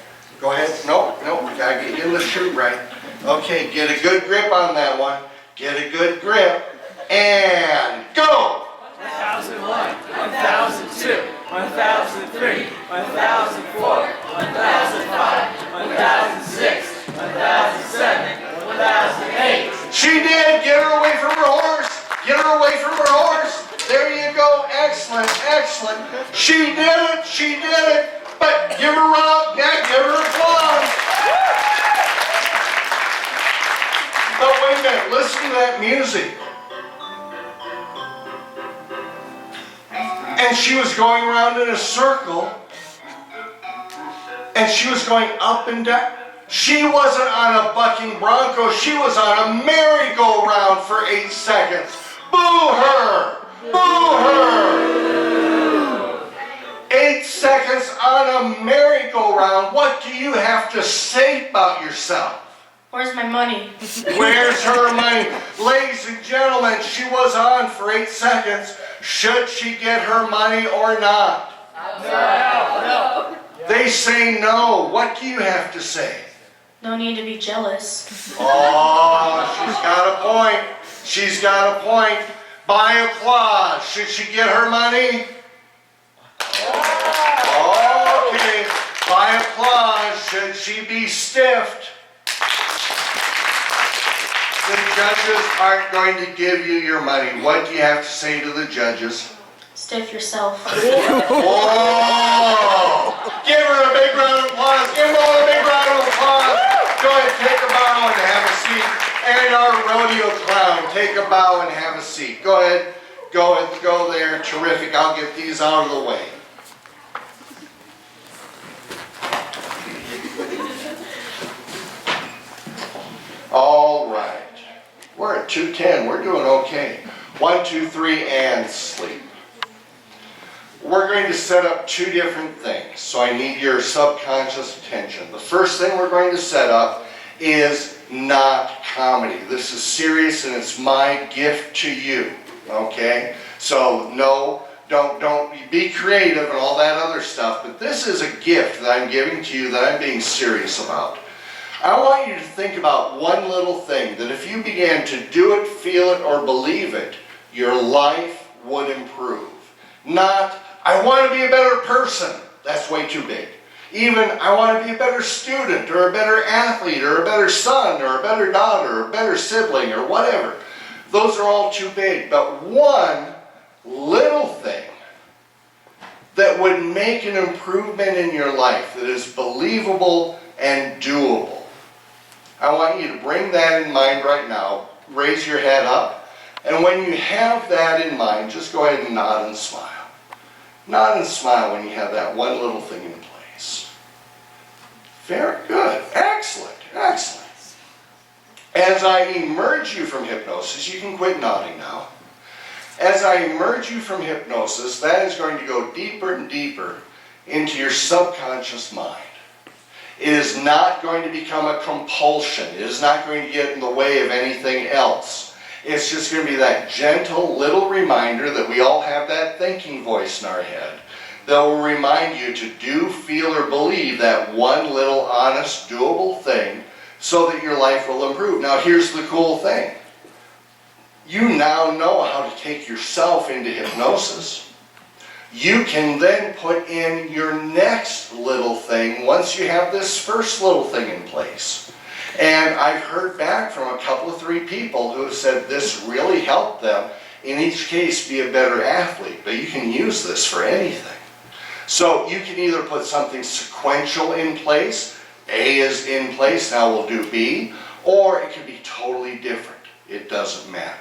Go ahead. No, we gotta get you in the chute right. Okay, get a good grip on that one. Get a good grip. And go! 1001. 1002. 1003. 1004. 1005. 1006. 1007. 1008. She did! Get her away from her horse! Get her away from her horse! There you go. Excellent, excellent. She did it! She did it! But give her up. Yeah, give her applause. But wait a minute. Listen to that music. And she was going around in a circle. And she was going up and down. She wasn't on a bucking bronco. She was on a merry-go-round for 8 seconds. Boo her! Boo her! 8 seconds on a merry-go-round. What do you have to say about yourself? Where's my money? Where's her money? Ladies and gentlemen, she was on for 8 seconds. Should she get her money or not? No. They say no. What do you have to say? No need to be jealous. Oh, she's got a point. She's got a point. By applause. Should she get her money? Okay. By applause. Should she be stiffed? The judges aren't going to give you your money. What do you have to say to the judges? Stiff yourself. Oh! Give her a big round of applause. Give them all a big round of applause. Go ahead, take a bow and have a seat. And our rodeo clown, take a bow and have a seat. Go ahead, Go there. Terrific. I'll get these out of the way. All right. We're at 2:10. We're doing okay. 1, 2, 3, and sleep. We're going to set up two different things, so I need your subconscious attention. The first thing we're going to set up is not comedy. This is serious and it's my gift to you, okay? So no, don't be creative and all that other stuff, but this is a gift that I'm giving to you that I'm being serious about. I want you to think about one little thing that if you began to do it, feel it, or believe it, your life would improve. Not, I want to be a better person. That's way too big. Even, I want to be a better student, or a better athlete, or a better son, or a better daughter, or a better sibling, or whatever. Those are all too big. But one little thing that would make an improvement in your life that is believable and doable. I want you to bring that in mind right now. Raise your head up. And when you have that in mind, just go ahead and nod and smile. Nod and smile when you have that one little thing in place. Very good. Excellent. Excellent. As I emerge you from hypnosis, you can quit nodding now. As I emerge you from hypnosis, that is going to go deeper and deeper into your subconscious mind. It is not going to become a compulsion. It is not going to get in the way of anything else. It's just going to be that gentle little reminder that we all have that thinking voice in our head that will remind you to do, feel, or believe that one little honest, doable thing so that your life will improve. Now here's the cool thing. You now know how to take yourself into hypnosis. You can then put in your next little thing once you have this first little thing in place. And I've heard back from a couple of 3 people who have said this really helped them, in each case, be a better athlete. But you can use this for anything. So you can either put something sequential in place, A is in place, now we'll do B, or it can be totally different. It doesn't matter.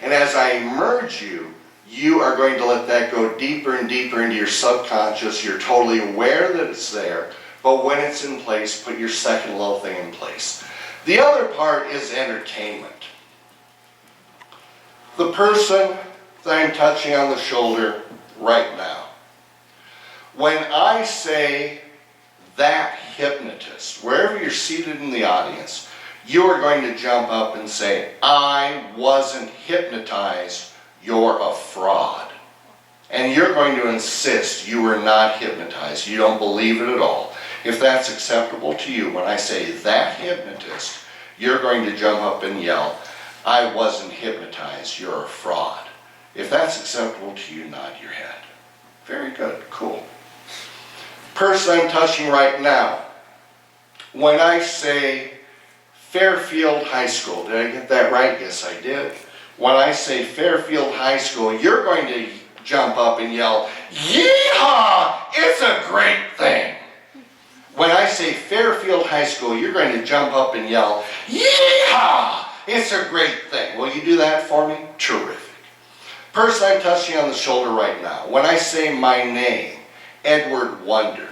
And as I immerse you, you are going to let that go deeper and deeper into your subconscious. You're totally aware that it's there, but when it's in place, put your second little thing in place. The other part is entertainment. The person that I'm touching on the shoulder right now, when I say that hypnotist, wherever you're seated in the audience, you are going to jump up and say, I wasn't hypnotized, you're a fraud. And you're going to insist you were not hypnotized. You don't believe it at all. If that's acceptable to you, when I say that hypnotist, you're going to jump up and yell, I wasn't hypnotized, you're a fraud. If that's acceptable to you, nod your head. Very good, cool. Person I'm touching right now, when I say Fairfield High School, did I get that right? Yes, I did. When I say Fairfield High School, you're going to jump up and yell, yeehaw, it's a great thing. When I say Fairfield High School, you're going to jump up and yell, yeehaw, it's a great thing. Will you do that for me? Terrific. Person I'm touching on the shoulder right now, when I say my name, Edward Wonder,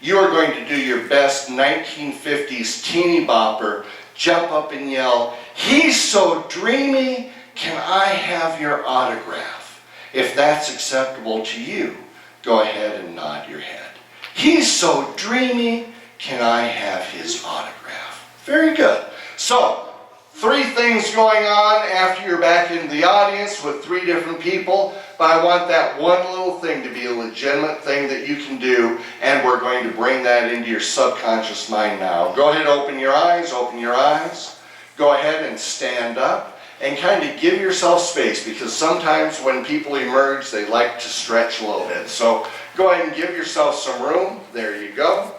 you are going to do your best 1950s teeny bopper, jump up and yell, he's so dreamy, can I have your autograph? If that's acceptable to you, go ahead and nod your head. He's so dreamy, can I have his autograph? Very good. So, 3 things going on after you're back in the audience with 3 different people, but I want that one little thing to be a legitimate thing that you can do, and we're going to bring that into your subconscious mind now. Go ahead, open your eyes, open your eyes. Go ahead and stand up and kind of give yourself space, because sometimes when people emerge, they like to stretch a little bit. So go ahead and give yourself some room. There you go.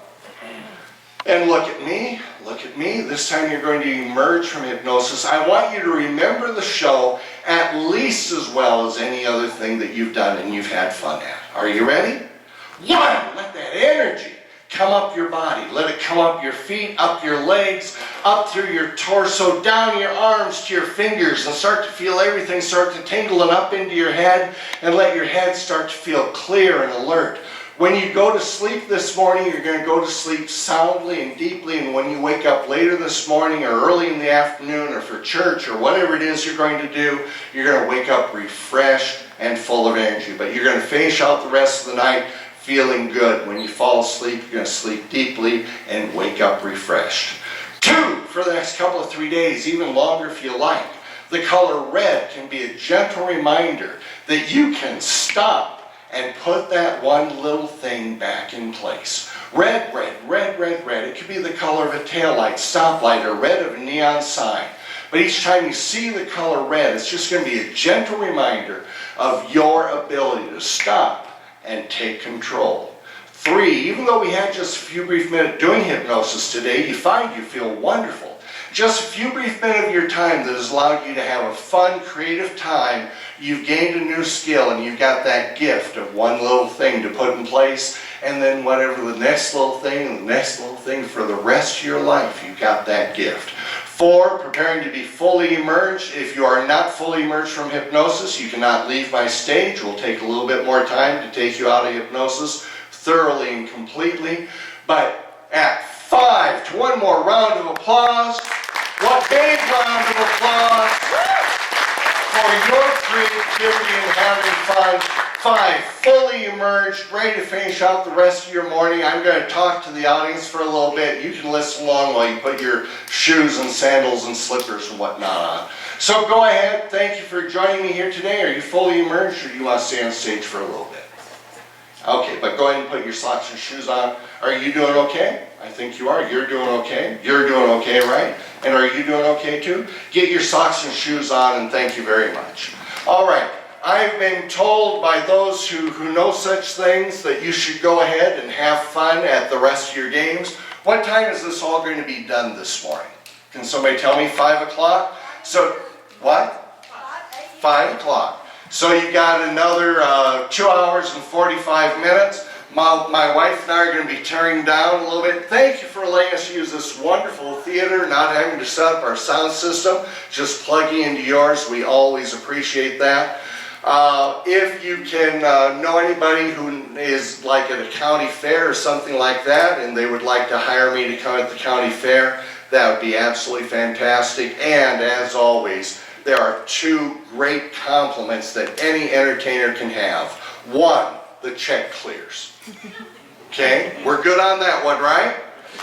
And look at me, look at me. This time you're going to emerge from hypnosis. I want you to remember the show at least as well as any other thing that you've done and you've had fun at. Are you ready? 1, let that energy come up your body. Let it come up your feet, up your legs, up through your torso, down your arms to your fingers, and start to feel everything start to tingle and up into your head, and let your head start to feel clear and alert. When you go to sleep this morning, you're going to go to sleep soundly and deeply, and when you wake up later this morning or early in the afternoon or for church or whatever it is you're going to do, you're going to wake up refreshed and full of energy. But you're going to finish out the rest of the night feeling good. When you fall asleep, you're going to sleep deeply and wake up refreshed. 2, for the next couple of 3 days, even longer if you like. The color red can be a gentle reminder that you can stop and put that one little thing back in place. Red, red, red, red, red. It could be the color of a taillight, stoplight, or red of a neon sign. But each time you see the color red, it's just going to be a gentle reminder of your ability to stop and take control. 3, even though we had just a few brief minutes doing hypnosis today, you find you feel wonderful. Just a few brief minutes of your time that has allowed you to have a fun, creative time. You've gained a new skill and you've got that gift of one little thing to put in place, and then whatever the next little thing and the next little thing for the rest of your life, you've got that gift. 4, preparing to be fully emerged. If you are not fully emerged from hypnosis, you cannot leave my stage. We'll take a little bit more time to take you out of hypnosis thoroughly and completely. But at 5, to one more round of applause. What big round of applause for your creativity and having fun. 5, fully emerged, ready to finish out the rest of your morning. I'm going to talk to the audience for a little bit. You can listen along while you put your shoes and sandals and slippers and whatnot on. So go ahead. Thank you for joining me here today. Are you fully emerged, or do you want to stay on stage for a little bit? Okay, but go ahead and put your socks and shoes on. Are you doing okay? I think you are. You're doing okay. You're doing okay, right? And are you doing okay too? Get your socks and shoes on, and thank you very much. All right. I've been told by those who know such things that you should go ahead and have fun at the rest of your games. What time is this all going to be done this morning? Can somebody tell me? 5 o'clock? So, what? 5 o'clock. So you've got another 2 hours and 45 minutes. My wife and I are going to be tearing down a little bit. Thank you for letting us use this wonderful theater, not having to set up our sound system, just plugging into yours. We always appreciate that. If you can know anybody who is like at a county fair or something like that, and they would like to hire me to come at the county fair, that would be absolutely fantastic. And as always, there are 2 great compliments that any entertainer can have. 1, the check clears. Okay, we're good on that one, right?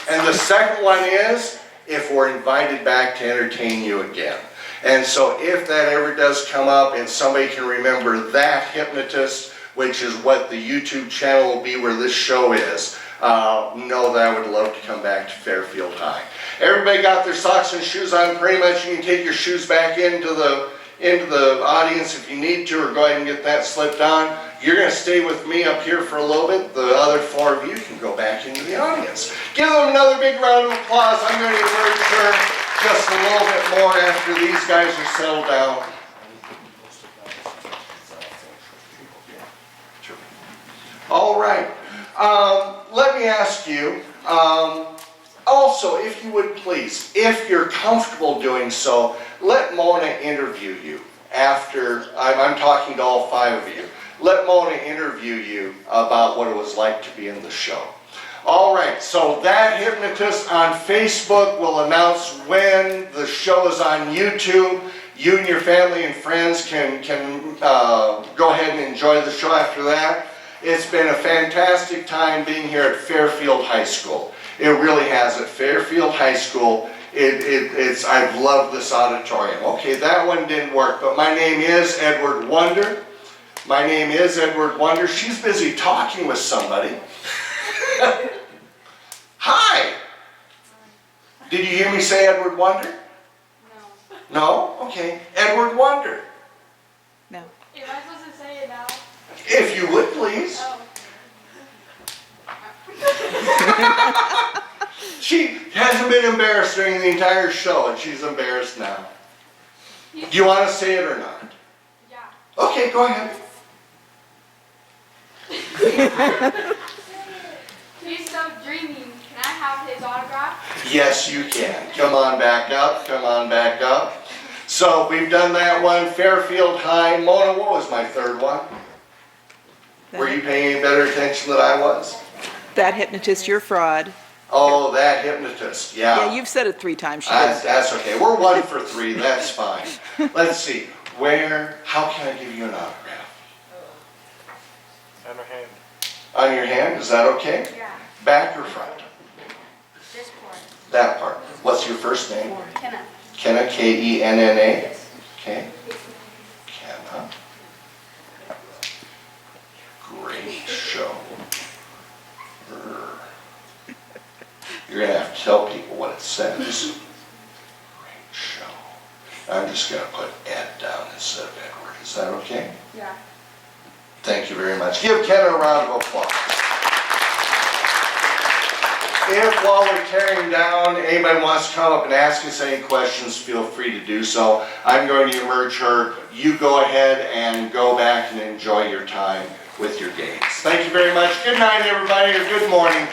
And the second one is if we're invited back to entertain you again. And so if that ever does come up and somebody can remember that Hypnotist, which is what the YouTube channel will be where this show is, know that I would love to come back to Fairfield High. Everybody got their socks and shoes on pretty much. You can take your shoes back into the audience if you need to, or go ahead and get that slipped on. You're going to stay with me up here for a little bit. The other 4 of you can go back into the audience. Give them another big round of applause. I'm going to emerge her just a little bit more after these guys are settled down. All right. Let me ask you, also, if you would please, if you're comfortable doing so, let Mona interview you after, I'm talking to all 5 of you. Let Mona interview you about what it was like to be in the show. All right, so that Hypnotist on Facebook will announce when the show is on YouTube. You and your family and friends can go ahead and enjoy the show after that. It's been a fantastic time being here at Fairfield High School. It really has. At Fairfield High School, I've loved this auditorium. Okay, that one didn't work, but my name is Edward Wonder. My name is Edward Wonder. She's busy talking with somebody. Hi! Did you hear me say Edward Wonder? No. No? Okay. Edward Wonder. No. Am I supposed to say it now? If you would, please. Oh. She hasn't been embarrassed during the entire show, and she's embarrassed now. Do you want to say it or not? Yeah. Okay, go ahead. He's so dreamy. Can I have his autograph? Yes, you can. Come on back up, come on back up. So we've done that one, Fairfield High. Mona, what was my third one? Were you paying any better attention than I was? That hypnotist, you're fraud. Oh, that hypnotist, Yeah, you've said it 3 times. She That's, did. that's okay. We're 1 for 3. That's fine. Let's see. How can I give you an autograph? On her hand. On your hand, is that okay? Yeah. Back or front? This part. That part. What's your first name? Kenna. Kenna, K-E-N-N-A? Okay. Kenna. Great show. You're going to have to tell people what it says. Great show. I'm just going to put Ed down instead of Edward. Is that okay? Yeah. Thank you very much. Give Kenna a round of applause. If while we're tearing down, anybody wants to come up and ask us any questions, feel free to do so. I'm going to emerge her. You go ahead and go back and enjoy your time with your games. Thank you very much. Good night, everybody, or good morning to